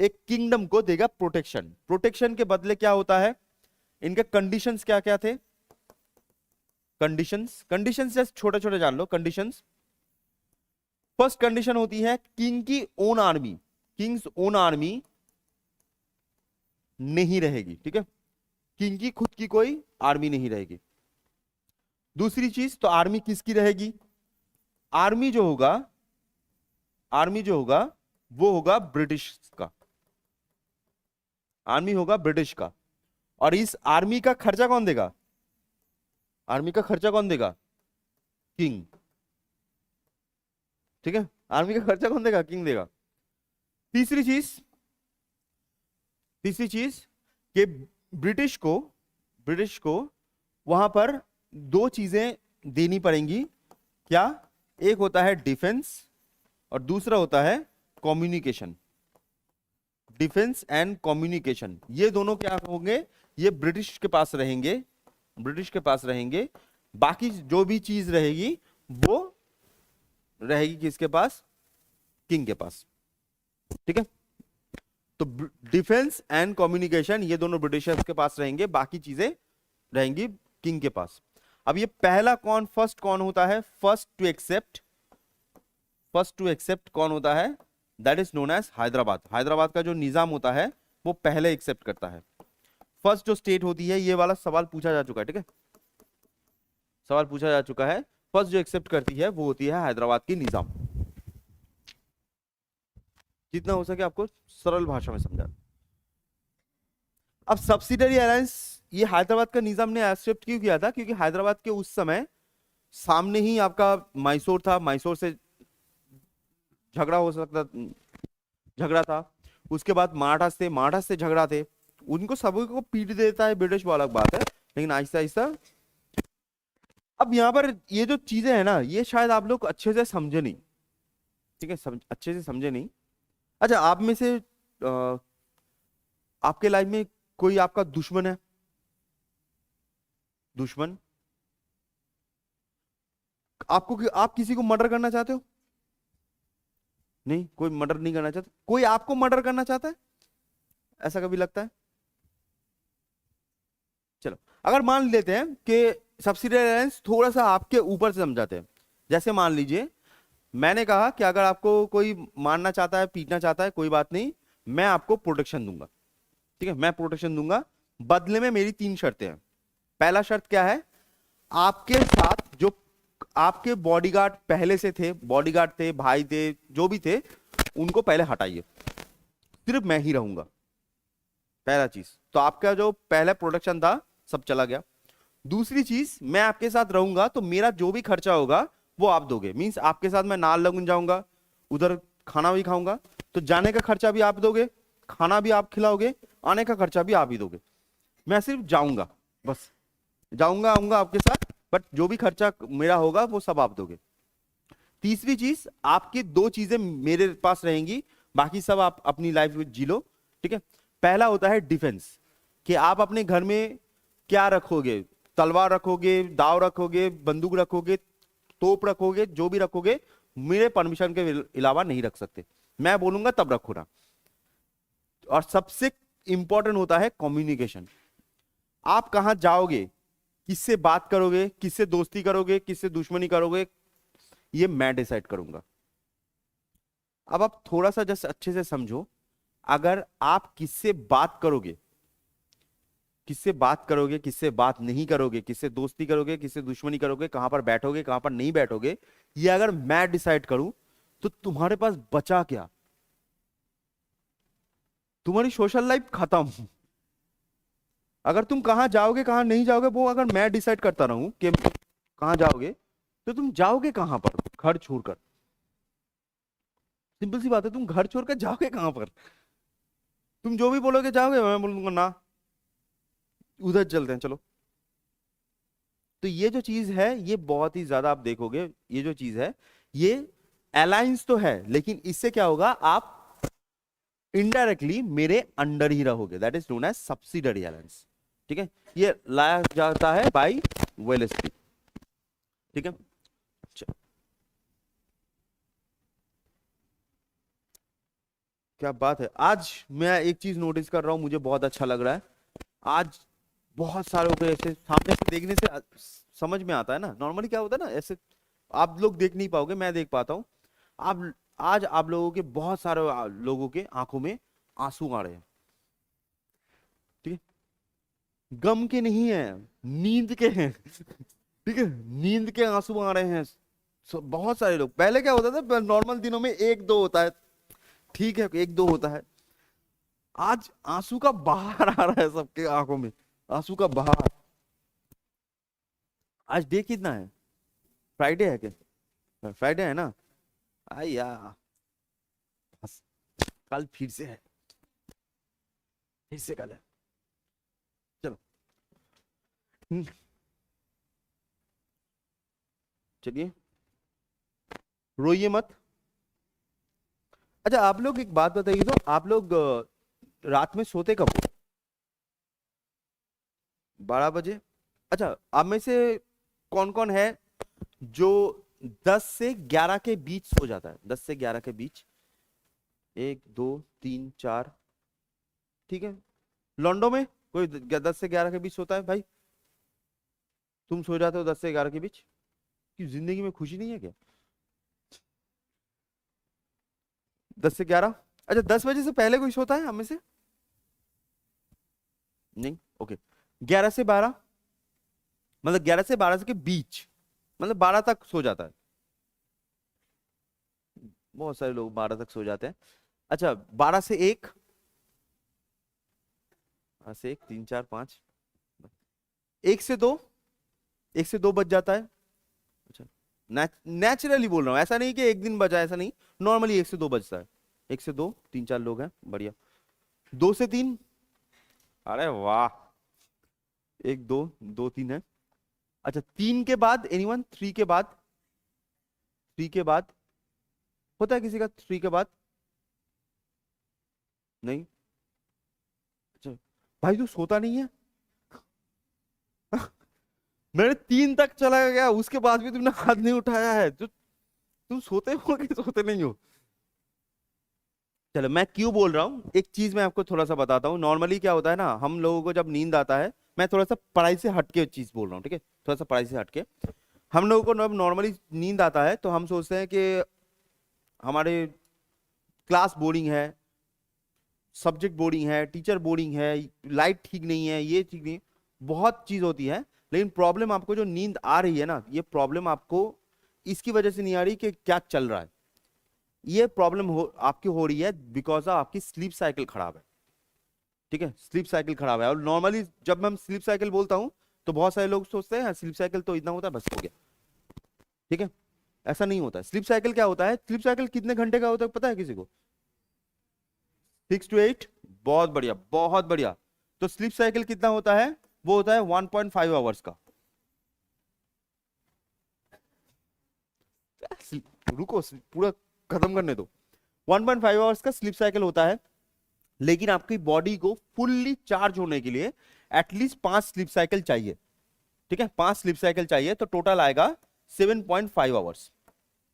एक किंगडम को देगा प्रोटेक्शन। प्रोटेक्शन के बदले क्या होता है? इनके कंडीशंस क्या क्या थे? कंडीशंस जस्ट छोटे छोटे जान लो कंडीशंस। फर्स्ट कंडीशन होती है किंग की own army, Kings own army नहीं रहेगी, ठीक है, किंग की खुद की कोई आर्मी नहीं रहेगी। दूसरी चीज, तो आर्मी किसकी रहेगी? आर्मी जो होगा वो होगा ब्रिटिश का, आर्मी होगा ब्रिटिश का। और इस आर्मी का खर्चा कौन देगा? आर्मी का खर्चा कौन देगा? किंग, ठीक है, आर्मी का खर्चा कौन देगा? किंग देगा। तीसरी चीज कि ब्रिटिश को वहां पर 2 चीजें देनी पड़ेंगी। क्या? एक होता है डिफेंस और दूसरा होता है कम्युनिकेशन। डिफेंस एंड कम्युनिकेशन, ये दोनों क्या होंगे? ये ब्रिटिश के पास रहेंगे। बाकी जो भी चीज रहेगी वो रहेगी किसके पास? किंग के पास, ठीक है। तो डिफेंस एंड कम्युनिकेशन ये दोनों ब्रिटिशर्स के पास रहेंगे, बाकी चीजें रहेंगी किंग के पास। अब ये पहला फर्स्ट कौन होता है? फर्स्ट टू एक्सेप्ट कौन होता है? That is known as Hyderabad. Hyderabad का जो निजाम होता है वो पहले एक्सेप्ट करता है। फर्स्ट जो स्टेट होती है, ये वाला सवाल पूछा जा चुका है, ठीक है, सवाल पूछा जा चुका है। फर्स्ट जो एक्सेप्ट करती है वो होती है हैदराबाद की निजाम। जितना हो सके आपको सरल भाषा में समझा। अब सब्सिडरी अलायंस ये हैदराबाद का निजाम ने एक्सेप्ट क्यों किया था? क्योंकि हैदराबाद के उस समय सामने ही आपका मैसूर था, मैसूर से झगड़ा था। उसके बाद मराठा से झगड़ा थे। उनको सभी को पीट देता है ब्रिटिश, वो अलग बात है, लेकिन आहिस्ता आहिस्ता। अब यहाँ पर ये जो चीजें है ना, ये शायद आप लोग अच्छे से समझे नहीं, ठीक है, अच्छे से समझे नहीं। अच्छा, आप में से आपके लाइफ में कोई आपका दुश्मन है? दुश्मन आप किसी को मर्डर करना चाहते हो? नहीं, कोई मर्डर नहीं करना चाहता। कोई आपको मर्डर करना चाहता है? ऐसा कभी लगता है? चलो, अगर मान लेते हैं कि सब्सिडियरी अलायंस थोड़ा सा आपके ऊपर से समझाते हैं। जैसे मान लीजिए मैंने कहा कि अगर आपको कोई मारना चाहता है, पीटना चाहता है, कोई बात नहीं, मैं आपको प्रोटेक्शन दूंगा, ठीक है, मैं प्रोटेक्शन दूंगा। बदले में मेरी 3 शर्तें हैं। पहला शर्त क्या है? आपके साथ जो आपके बॉडीगार्ड पहले से थे, बॉडीगार्ड थे, भाई थे, जो भी थे, उनको पहले हटाइए, सिर्फ मैं ही रहूंगा। पहला चीज तो आपका जो पहले प्रोटेक्शन था सब चला गया। दूसरी चीज, मैं आपके साथ रहूंगा तो मेरा जो भी खर्चा होगा वो आप दोगे। मींस आपके साथ मैं नाल लग जाऊंगा, उधर खाना भी खाऊंगा, तो जाने का खर्चा भी आप दोगे, खाना भी आप खिलाओगे, आने का खर्चा भी आप ही दोगे, मैं सिर्फ जाऊंगा, बस जाऊंगा आऊंगा आपके साथ, बट जो भी खर्चा मेरा होगा वो सब आप दोगे। तीसरी चीज, आपकी दो चीजें मेरे पास रहेंगी, बाकी सब आप अपनी लाइफ में जी लो, ठीक है। पहला होता है डिफेंस, कि आप अपने घर में क्या रखोगे, तलवार रखोगे, दाव रखोगे, बंदूक रखोगे, तोप रखोगे, जो भी रखोगे मेरे परमिशन के अलावा नहीं रख सकते, मैं बोलूंगा तब रखो ना। और सबसे इंपॉर्टेंट होता है कम्युनिकेशन। आप कहां जाओगे, किससे बात करोगे, किससे दोस्ती करोगे, किससे दुश्मनी करोगे, ये मैं डिसाइड करूंगा। अब आप थोड़ा सा जस्ट अच्छे से समझो, अगर आप किससे बात करोगे, किससे बात करोगे, किससे बात नहीं करोगे, किससे दोस्ती करोगे, किससे दुश्मनी करोगे, कहां पर बैठोगे, कहां पर नहीं बैठोगे, ये अगर मैं डिसाइड करूं तो तुम्हारे पास बचा क्या? तुम्हारी सोशल लाइफ खत्म। अगर तुम कहां जाओगे कहां नहीं जाओगे वो अगर मैं डिसाइड करता रहूं कि कहां जाओगे, तो तुम जाओगे कहां पर घर छोड़कर? सिंपल सी बात है, तुम घर छोड़कर जाओगे कहां पर? तुम जो भी बोलोगे जाओगे, मैं बोलूंगा ना उधर चलते हैं चलो। तो ये जो चीज है ये बहुत ही ज्यादा आप देखोगे, ये जो चीज है ये अलायंस तो है, लेकिन इससे क्या होगा, आप इनडायरेक्टली मेरे अंडर ही रहोगे, that is known as subsidiary alliance, ठीक है। ये लाया जाता है बाय वेलेस्ली, ठीक है। क्या बात है, आज मैं एक चीज नोटिस कर रहा हूं, मुझे बहुत अच्छा लग रहा है। आज बहुत सारे को ऐसे सामने से देखने से समझ में आता है ना, नॉर्मली क्या होता है ना, ऐसे आप लोग देख नहीं पाओगे, मैं देख पाता हूँ। आप आज आप लोगों के बहुत सारे लोगों के आंखों में आंसू आ रहे हैं, ठीक है। गम के नहीं है, नींद के हैं। ठीक है, नींद के आंसू आ रहे हैं। बहुत सारे लोग, पहले क्या होता था, नॉर्मल दिनों में एक दो होता है, ठीक है एक दो होता है, आज आंसू का बहार आ रहा है सबके आंखों में, आंसू का बहार। आज डे कितना है, फ्राइडे है क्या? फ्राइडे है ना, आई या बस, कल फिर से है, फिर से कल है, चलो। चलिए, रोइए मत। अच्छा आप लोग एक बात बताइए, तो आप लोग रात में सोते कब हो? 12 बजे? अच्छा, आप में से कौन कौन है जो 10 से 11 के बीच सो जाता है? 10 से 11 के बीच, 1 2 3 4, ठीक है। लॉन्डो में कोई 10 से 11 के बीच सोता है भाई? तुम सो जाते हो 10 से 11 के बीच, कि जिंदगी में खुशी नहीं है क्या? 10 से 11, अच्छा 10 बजे से पहले कोई सोता है हमें से? नहीं, ओके। 11 से 12, मतलब 11 से 12 के बीच, मतलब 12 तक सो जाता है। बहुत सारे लोग 12 तक सो जाते हैं। अच्छा 12 से 1, 12 से 1, 3 4 5, 1 से 2, 1 से 2 बज जाता है। अच्छा, नेचुरली बोल रहा हूँ, ऐसा नहीं कि एक दिन बजा, ऐसा नहीं, नॉर्मली 1 से 2 बजता है। 1 से 2, 3 4 लोग हैं, बढ़िया। 2 से 3, अरे वाह, 1 2 2 3 है। अच्छा 3 के बाद एनीवन? 3 के बाद? 3 के बाद होता है किसी का 3 के बाद? नहीं? अच्छा भाई तू सोता नहीं है? मैंने 3 तक चला गया, उसके बाद भी तुमने हाथ नहीं उठाया है, तो तुम सोते हो कि सोते नहीं हो? चलो मैं क्यों बोल रहा हूँ, एक चीज मैं आपको थोड़ा सा बताता हूँ। नॉर्मली क्या होता है ना, हम लोगों को जब नींद आता है, मैं थोड़ा सा पढ़ाई से हटके चीज बोल रहा हूँ, ठीक है, थोड़ा सा पढ़ाई से हटके। हम लोगों को जब नॉर्मली नींद आता है तो हम सोचते हैं कि हमारे क्लास बोरिंग है, सब्जेक्ट बोरिंग है, टीचर बोरिंग है, लाइट ठीक नहीं है, ये ठीक नहीं है, बहुत चीज होती है। लेकिन प्रॉब्लम आपको जो नींद आ रही है ना, ये प्रॉब्लम आपको इसकी वजह से नहीं आ रही कि क्या चल रहा है, ये प्रॉब्लम आपकी हो रही है बिकॉज ऑफ आपकी स्लीप साइकिल खराब है, ठीक है। स्लीप साइकिल खराब है, और नॉर्मली जब मैं स्लीप साइकिल बोलता हूं तो बहुत सारे लोग सोचते हैं स्लीप साइकिल तो इतना होता है, बस हो गया, ठीक है। ऐसा नहीं होता है। स्लीप साइकिल क्या होता है, स्लीप साइकिल कितने घंटे का होता है पता है किसी को? 6 to 8, बहुत बढ़िया, बहुत बढ़िया। तो स्लीप साइकिल कितना होता है? वो होता है 1.5 आवर्स का। रुको, पूरा खत्म करने दो। 1.5 आवर्स का स्लीप साइकिल होता है, लेकिन आपकी बॉडी को फुल्ली चार्ज होने के लिए एटलीस्ट 5 स्लीप साइकिल चाहिए। ठीक है, 5 स्लीप साइकिल चाहिए, तो टोटल आएगा 7.5 आवर्स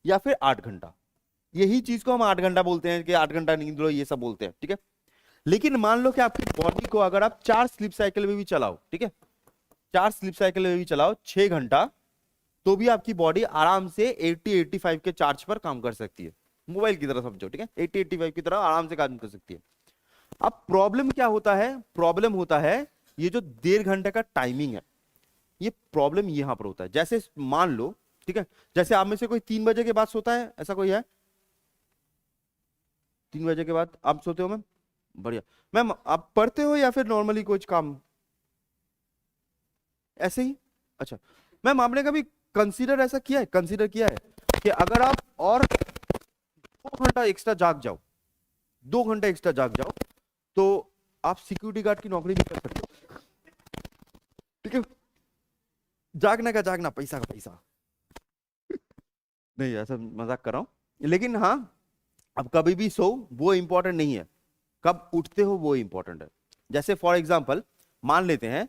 या फिर 8 घंटा। यही चीज को हम 8 घंटा बोलते हैं कि 8 घंटा नींद लो, ये सब बोलते हैं। ठीक है, लेकिन मान लो कि आपकी बॉडी को अगर आप 4 स्लीप साइकिल में भी चलाओ, ठीक है, 4 स्लीप साइकिल में भी चलाओ 6 घंटा, तो भी आपकी बॉडी आराम से 80-85 के चार्ज पर काम कर सकती है। मोबाइल की तरह समझो, ठीक है, 80-85 की तरह आराम से काम कर सकती है। अब प्रॉब्लम क्या होता है? प्रॉब्लम होता है ये जो 1.5 घंटे का टाइमिंग है, ये प्रॉब्लम यहां पर होता है। जैसे मान लो, ठीक है, जैसे आप में से कोई 3 बजे के बाद सोता है, ऐसा कोई है? 3 बजे के बाद आप सोते हो मैम? बढ़िया। मैम आप पढ़ते हो या फिर नॉर्मली कुछ काम ऐसे ही? अच्छा मैम, आपने कभी कंसीडर ऐसा किया है, कंसीडर किया है कि अगर आप और 2 घंटा एक्स्ट्रा जाग जाओ, 2 घंटे एक्स्ट्रा जाग जाओ, तो आप सिक्योरिटी गार्ड की नौकरी भी कर सकते हो। ठीक है, जागना का जागना, पैसा का पैसा। नहीं, ऐसा मजाक कर रहा हूं, लेकिन हाँ, अब कभी भी सो वो इंपॉर्टेंट नहीं है, कब उठते हो वो इंपॉर्टेंट है। जैसे फॉर एग्जांपल मान लेते हैं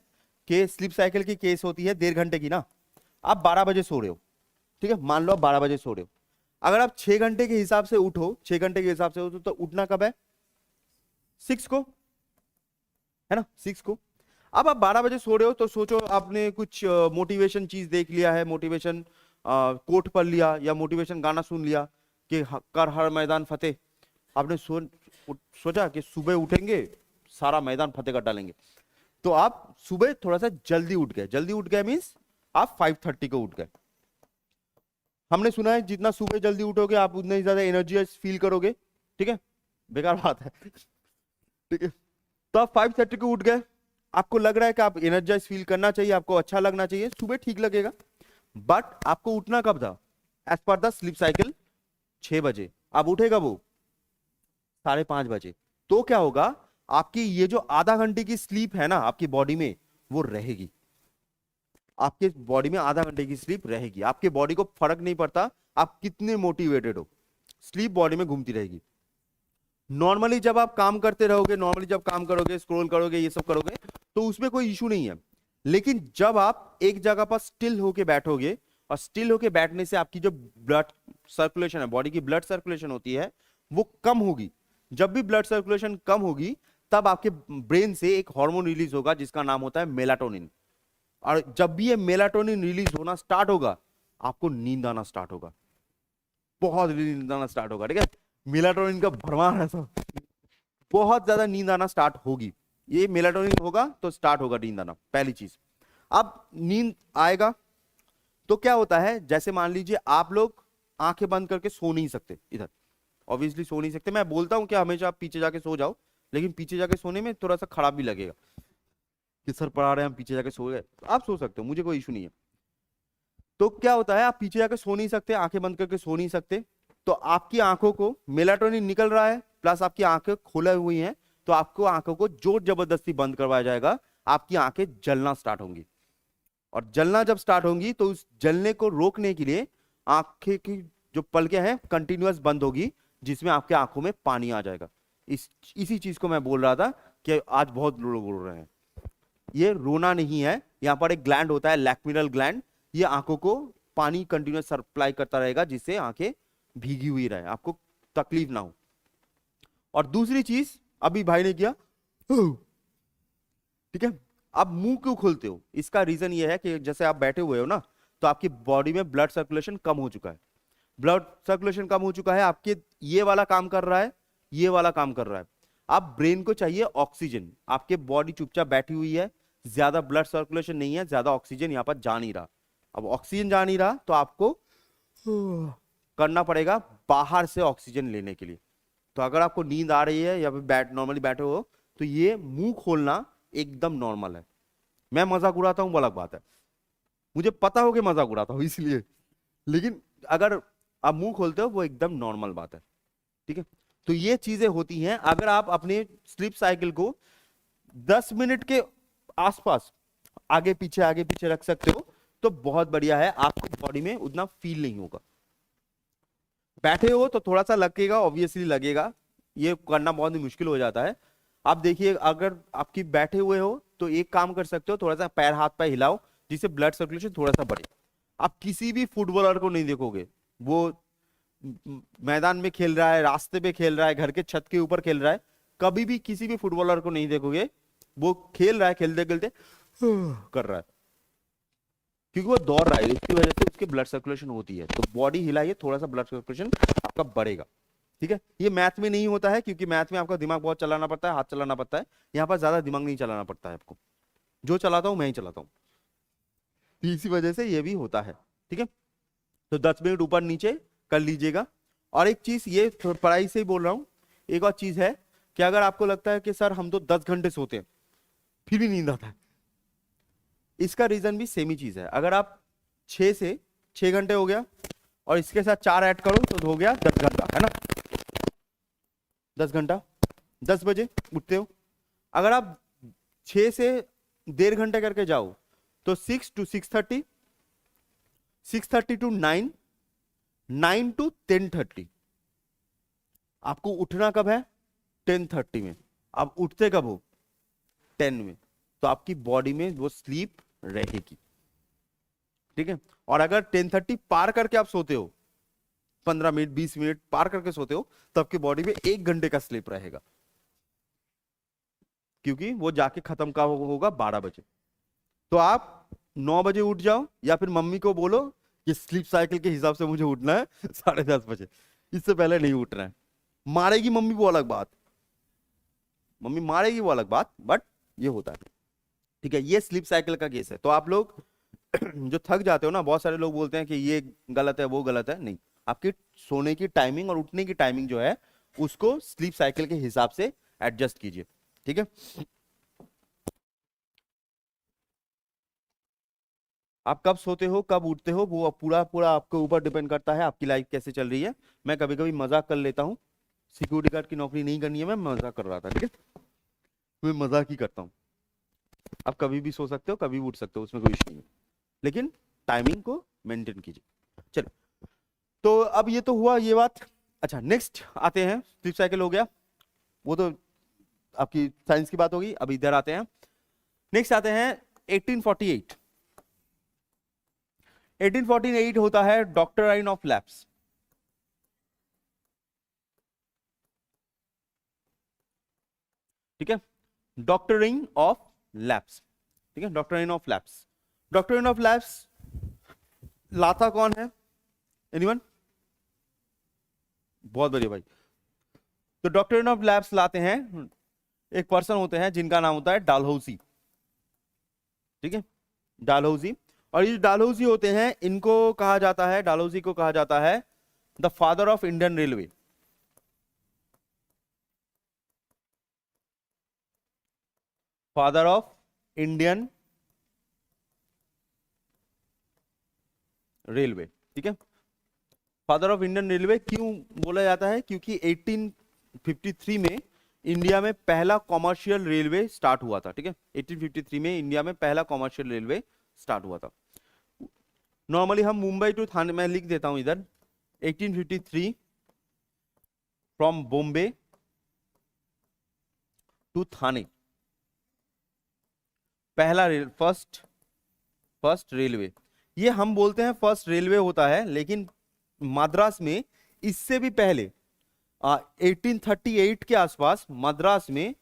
कि स्लीप साइकिल की केस होती है 1.5 घंटे की ना, आप 12 बजे सो रहे हो, ठीक है, मान लो आप 12 बजे सो रहे हो, अगर आप 6 घंटे के हिसाब से उठो, 6 घंटे के हिसाब से उठो, तो उठना कब है? 6 को, है ना, 6 को। अब आप 12 बजे सो रहे हो, तो सोचो आपने कुछ मोटिवेशन चीज देख लिया है, मोटिवेशन कोट पढ़ लिया, या मोटिवेशन गाना सुन लिया कि कर हर मैदान फतेह। आपने सोचा कि सुबह उठेंगे सारा मैदान फतेह कर डालेंगे, तो आप सुबह थोड़ा सा जल्दी उठ गए। जल्दी उठ गए मीन्स आप 5:30 को उठ गए। हमने सुना है जितना सुबह जल्दी उठोगे आप उतना ही ज्यादा एनर्जी फील करोगे। ठीक है, बेकार बात है। ठीक है, तो आप 5:30 को उठ गए, आपको लग रहा है कि आप एनर्जाइज फील करना चाहिए, आपको अच्छा लगना चाहिए, सुबह ठीक लगेगा। बट आपको उठना कब था? As per the sleep cycle 6 बजे। अब उठेगा वो 5:30 बजे। तो क्या होगा, आपकी ये जो आधा घंटे की स्लीप है ना आपकी बॉडी में, वो रहेगी। आपके बॉडी में आधा घंटे की स्लीप रहेगी। आपके बॉडी को फर्क नहीं पड़ता आप कितने मोटिवेटेड हो, स्लीप बॉडी में घूमती रहेगी। नॉर्मली जब आप काम करते रहोगे, नॉर्मली जब काम करोगे, स्क्रॉल करोगे, ये सब करोगे, तो उसमें कोई इशू नहीं है। लेकिन जब आप एक जगह पर स्टिल होके बैठोगे, और स्टिल होके बैठने से आपकी जो ब्लड सर्कुलेशन है, बॉडी की ब्लड सर्कुलेशन होती है, वो कम होगी। जब भी ब्लड सर्कुलेशन कम होगी, तब आपके ब्रेन से एक हार्मोन रिलीज होगा जिसका नाम होता है मेलाटोनिन। और जब भी ये मेलाटोनिन रिलीज होना स्टार्ट होगा, आपको नींद आना स्टार्ट होगा, बहुत नींद आना स्टार्ट होगा। ठीक है, मेलाटोनिन का भरमार है, सब बहुत ज्यादा नींद आना स्टार्ट होगी। ये मेलाटोनिन होगा तो स्टार्ट होगा नींद आना, पहली चीज। अब नींद आएगा तो क्या होता है, जैसे मान लीजिए आप लोग आंखें बंद करके सो नहीं सकते, इधर ऑब्वियसली सो नहीं सकते। मैं बोलता हूं कि हमेशा आप पीछे जाके सो जाओ, लेकिन पीछे जाके सोने में थोड़ा सा खराब भी लगेगा कि सर पढ़ा रहे हैं हम पीछे जाके सो गए। आप सो सकते हो, मुझे कोई इशू नहीं है। तो क्या होता है, आप पीछे जाके सो नहीं सकते, आंखें बंद करके सो नहीं सकते, तो आपकी आंखों को मेलाटोनिन निकल रहा है, प्लस आपकी आंखें खोले हुई हैं, तो आपको आंखों को जोर जबरदस्ती बंद करवाया जाएगा, आपकी आंखें जलना स्टार्ट होंगी। और जलना जब स्टार्ट होंगी, तो उस जलने को रोकने के लिए आंखें की जो पलकें हैं कंटिन्यूअस बंद होगी, जिसमें आपके आंखों में पानी आ जाएगा। इसी चीज को मैं बोल रहा था कि आज बहुत लोग बोल रहे हैं, ये रोना नहीं है। यहां पर एक ग्लैंड होता है, लैक्रिमल ग्लैंड, ये आंखों को पानी कंटिन्यूअस सप्लाई करता रहेगा, जिससे आंखें भीगी हुई रहे, आपको तकलीफ ना हो। और दूसरी चीज अभी भाई ने किया, ठीक है, आप मुंह क्यों खोलते हो? इसका रीजन ये है कि जैसे आप बैठे हुए हो ना, तो आपकी बॉडी में ब्लड सर्कुलेशन कम हो चुका है। ब्लड सर्कुलेशन कम हो चुका है, आपके ये वाला काम कर रहा है, ये वाला काम कर रहा है। आप ब्रेन को चाहिए ऑक्सीजन, आपके बॉडी चुपचाप बैठी हुई है, ज्यादा ब्लड सर्कुलेशन नहीं है, ज्यादा ऑक्सीजन यहां पर जा नहीं रहा। अब ऑक्सीजन जा नहीं रहा तो आपको करना पड़ेगा बाहर से ऑक्सीजन लेने के लिए। तो अगर आपको नींद आ रही है या फिर नॉर्मली बैठे हो, तो ये मुंह खोलना एकदम नॉर्मल है। मैं मजाक उड़ाता हूं वो अलग बात है, मुझे पता हो कि मजाक उड़ाता हूं इसलिए, लेकिन अगर आप मुंह खोलते हो वो एकदम नॉर्मल बात है। ठीक है, तो ये चीजें होती हैं। अगर आप अपने स्लीप साइकिल को 10 मिनट के आसपास आगे पीछे रख सकते हो तो बहुत बढ़िया है, आपको बॉडी में उतना फील नहीं होगा। बैठे हो तो थोड़ा सा लगेगा, ऑब्वियसली लगेगा, ये करना बहुत ही मुश्किल हो जाता है। आप देखिए, अगर आपकी बैठे हुए हो तो एक काम कर सकते हो, थोड़ा सा पैर हाथ पैर हिलाओ जिससे ब्लड सर्कुलेशन थोड़ा सा बढ़े। आप किसी भी फुटबॉलर को नहीं देखोगे वो मैदान में खेल रहा है, रास्ते पे खेल रहा है, घर के छत के ऊपर खेल रहा है, कभी भी किसी भी फुटबॉलर को नहीं देखोगे वो खेल रहा है, खेलते खेलते कर रहा है, क्योंकि वो दौड़ रहा है, इसकी वजह से उसके ब्लड सर्कुलेशन होती है। तो बॉडी हिलाइए, थोड़ा सा ब्लड सर्कुलेशन आपका बढ़ेगा। ठीक है, ये मैथ में नहीं होता है क्योंकि मैथ में आपका दिमाग बहुत चलाना पड़ता है, हाथ चलाना पड़ता है। यहाँ पर ज्यादा दिमाग नहीं चलाना पड़ता है आपको, जो चलाता हूं मैं ही चलाता हूँ, इसी वजह से ये भी होता है। ठीक है, तो 10 मिनट ऊपर नीचे कर लीजिएगा। और एक चीज, ये पढ़ाई से ही बोल रहा हूं, एक और चीज है कि अगर आपको लगता है कि सर हम तो 10 घंटे सोते हैं फिर भी नींद आता है, इसका रीजन भी सेम ही चीज है। अगर आप 6 घंटे हो गया और इसके साथ 4 ऐड करो तो हो गया 10 घंटा, है ना, 10 घंटा। 10 बजे उठते हो, अगर आप 6 से 1.5 घंटे करके जाओ तो 6 to 6:30, 6:30 to 9, 9 to 10:30। आपको उठना कब है? 10:30 में। आप उठते कब हो? 10 में। तो आपकी बॉडी में वो स्लीप रहेगी। ठीक है, और अगर 10:30 पार करके आप सोते हो, 15 मिनट 20 मिनट पार करके सोते हो, तो आपकी बॉडी में 1 घंटे का स्लीप रहेगा, क्योंकि वो जाके खत्म का होगा 12 बजे। तो आप 9 बजे उठ जाओ, या फिर मम्मी को बोलो कि स्लीप साइकिल के हिसाब से मुझे उठना है 10:30 बजे, इससे पहले नहीं उठना है। मारेगी मम्मी वो अलग बात, मम्मी मारेगी वो अलग बात, बट ये होता है। ठीक है, ये स्लीप साइकिल का केस है। तो आप लोग जो थक जाते हो ना, बहुत सारे लोग बोलते हैं कि ये गलत है वो गलत है, नहीं, आपकी सोने की टाइमिंग और उठने की टाइमिंग जो है उसको स्लीप साइकिल के हिसाब से एडजस्ट कीजिए। ठीक है, आप कब सोते हो कब उठते हो वो पूरा पूरा आपके ऊपर डिपेंड करता है, आपकी लाइफ कैसे चल रही है। मैं कभी कभी मजाक कर लेता हूँ, सिक्योरिटी गार्ड की नौकरी नहीं करनी है, मैं मजाक कर रहा था। ठीक है, मैं मजाक ही करता हूँ। आप कभी भी सो सकते हो, कभी भी उठ सकते हो, उसमें कोई इशू नहीं है, लेकिन टाइमिंग को मेंटेन कीजिए। चलो, तो अब ये तो हुआ ये बात। अच्छा, नेक्स्ट आते हैं, स्लीप साइकिल हो गया, वो तो आपकी साइंस की बात होगी। अब इधर आते हैं, नेक्स्ट आते हैं 1848। 1848 होता है डॉक्ट्राइन ऑफ लैप्स। ठीक है, डॉक्ट्राइन ऑफ लैप्स। ठीक है, doctrine of lapse, doctrine of lapse लाता कौन है? एनीवन? बहुत बढ़िया भाई। तो डॉक्ट्राइन ऑफ लैप्स लाते हैं एक पर्सन होते हैं जिनका नाम होता है डालहौसी। ठीक है, डालहौसी। और ये डालहौसी होते हैं, इनको कहा जाता है, डालहौसी को कहा जाता है the father of Indian railway. Father of Indian railway. ठीक है, फादर ऑफ इंडियन रेलवे क्यों बोला जाता है? क्योंकि 1853 में इंडिया में पहला कॉमर्शियल रेलवे स्टार्ट हुआ था। ठीक है, 1853 में इंडिया में पहला कॉमर्शियल रेलवे स्टार्ट हुआ था। नॉर्मली हम मुंबई टू थाने, मैं लिख देता हूं इधर, 1853 फ्रॉम बॉम्बे टू थाने, पहला फर्स्ट रेलवे। ये हम बोलते हैं फर्स्ट रेलवे होता है, लेकिन मद्रास में इससे भी पहले 1838 के आसपास मद्रास में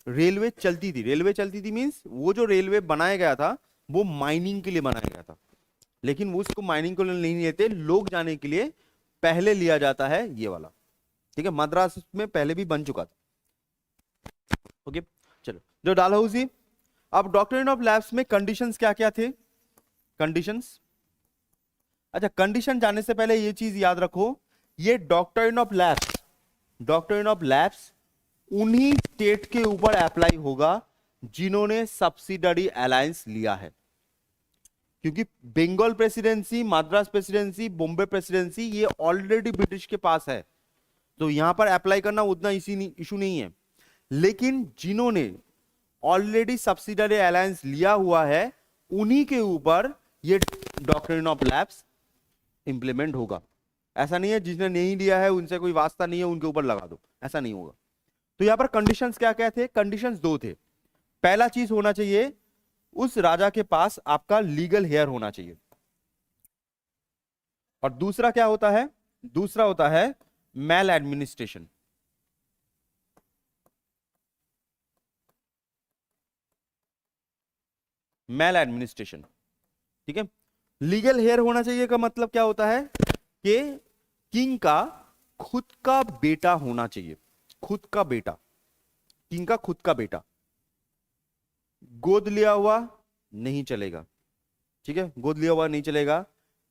रेलवे चलती थी। रेलवे चलती थी मींस वो जो रेलवे बनाया गया था वो माइनिंग के लिए बनाया गया था, लेकिन वो उसको माइनिंग के लिए नहीं लेते, लोग जाने के लिए पहले लिया जाता है ये वाला। ठीक है, मद्रास में पहले भी बन चुका था। ओके, चलो, जो डालहौसी। अब डॉक्ट्रिन ऑफ लैप्स में कंडीशंस क्या क्या थे? कंडीशंस, अच्छा, कंडीशन जानने से पहले ये चीज याद रखो, ये doctrine of lapse, doctrine of lapse उन्हीं स्टेट के ऊपर अप्लाई होगा जिन्होंने सब्सिडरी अलायंस लिया है, क्योंकि Bengal presidency, Madras presidency, Bombay presidency ये ऑलरेडी ब्रिटिश के पास है। तो यहां पर अप्लाई करना उतना इशू नहीं है, लेकिन जिन्होंने ऑलरेडी सब्सिडरी अलायंस लिया हुआ है उन्हीं के ऊपर ये डॉक्ट्रिन ऑफ लैप्स इंप्लीमेंट होगा। ऐसा नहीं है जिसने नहीं लिया है उनसे कोई वास्ता नहीं है उनके ऊपर लगा दो, ऐसा नहीं होगा। तो यहां पर कंडीशंस क्या क्या थे? कंडीशंस दो थे। पहला चीज होना चाहिए उस राजा के पास आपका लीगल हेयर होना चाहिए, और दूसरा क्या होता है? दूसरा होता है मैल एडमिनिस्ट्रेशन। मैल एडमिनिस्ट्रेशन, ठीक है। लीगल हेयर होना चाहिए का मतलब क्या होता है कि किंग का खुद का बेटा होना चाहिए, खुद का बेटा, किंग का खुद का बेटा। गोद लिया हुआ नहीं चलेगा, ठीक है, गोद लिया हुआ नहीं चलेगा।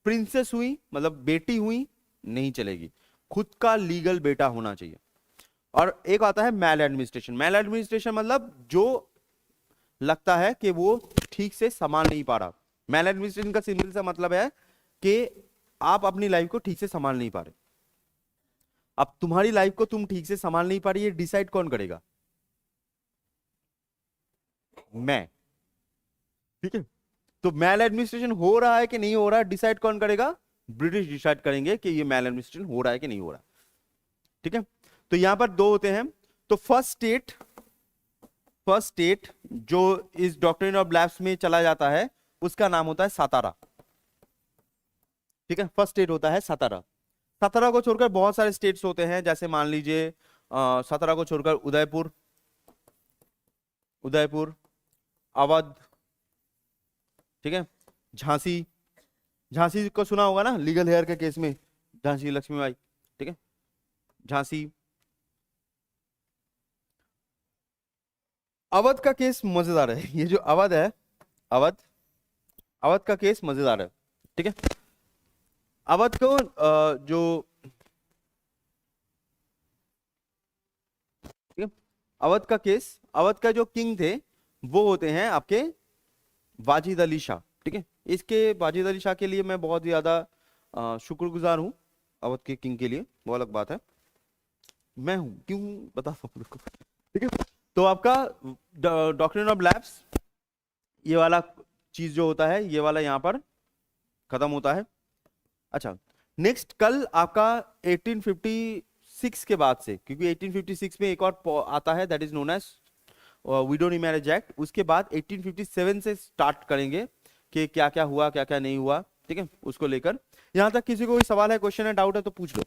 प्रिंसेस हुई मतलब बेटी हुई नहीं चलेगी, खुद का लीगल बेटा होना चाहिए। और एक आता है मैल एडमिनिस्ट्रेशन। मैल एडमिनिस्ट्रेशन मतलब जो लगता है कि वो ठीक से संभाल नहीं पा रहा। मैल एडमिनिस्ट्रेशन का सिंपल सा मतलब है कि आप अपनी लाइफ को ठीक से संभाल नहीं पा रहे। अब तुम्हारी लाइफ को तुम ठीक से संभाल नहीं पा रही, ये डिसाइड कौन करेगा? मैं, ठीक है। तो मैल एडमिनिस्ट्रेशन हो रहा है कि नहीं हो रहा है, डिसाइड कौन करेगा? ब्रिटिश डिसाइड करेंगे कि ये मैल एडमिनिस्ट्रेशन हो रहा है कि नहीं हो रहा है, ठीक है। तो यहां पर दो होते हैं। तो फर्स्ट स्टेट जो इस डॉक्ट्रिन ऑफ लैप्स में चला जाता है उसका नाम होता है सातारा, ठीक है। फर्स्ट स्टेट होता है सातारा। सातारा को छोड़कर बहुत सारे स्टेट्स होते हैं, जैसे मान लीजिए सातारा को छोड़कर उदयपुर, अवध, ठीक है, झांसी। झांसी को सुना होगा ना लीगल हेयर के केस में, झांसी लक्ष्मीबाई, ठीक है, झांसी। अवध का केस मजेदार है, ये जो अवध है, अवध का केस मजेदार है, ठीक है। अवध को जो, ठीक है, अवध का केस, अवध का जो किंग थे वो होते हैं आपके वाजिद अली शाह, ठीक है। इसके वाजिद अली शाह के लिए मैं बहुत ज्यादा शुक्रगुजार हूं, अवध के किंग के लिए, वो अलग बात है, मैं हूं क्यों बताता हूं, ठीक है। तो आपका डॉक्ट्रिन ऑफ लैप्स ये वाला चीज जो होता है ये वाला यहां पर खत्म होता है। अच्छा, नेक्स्ट कल आपका 1856 के बाद से, क्योंकि 1856 में एक और आता है that is known as widow remarriage act, उसके बाद 1857 से स्टार्ट करेंगे कि क्या क्या हुआ क्या क्या नहीं हुआ, ठीक है, उसको लेकर। यहां तक किसी को कोई सवाल है, क्वेश्चन है, डाउट है तो पूछ लो।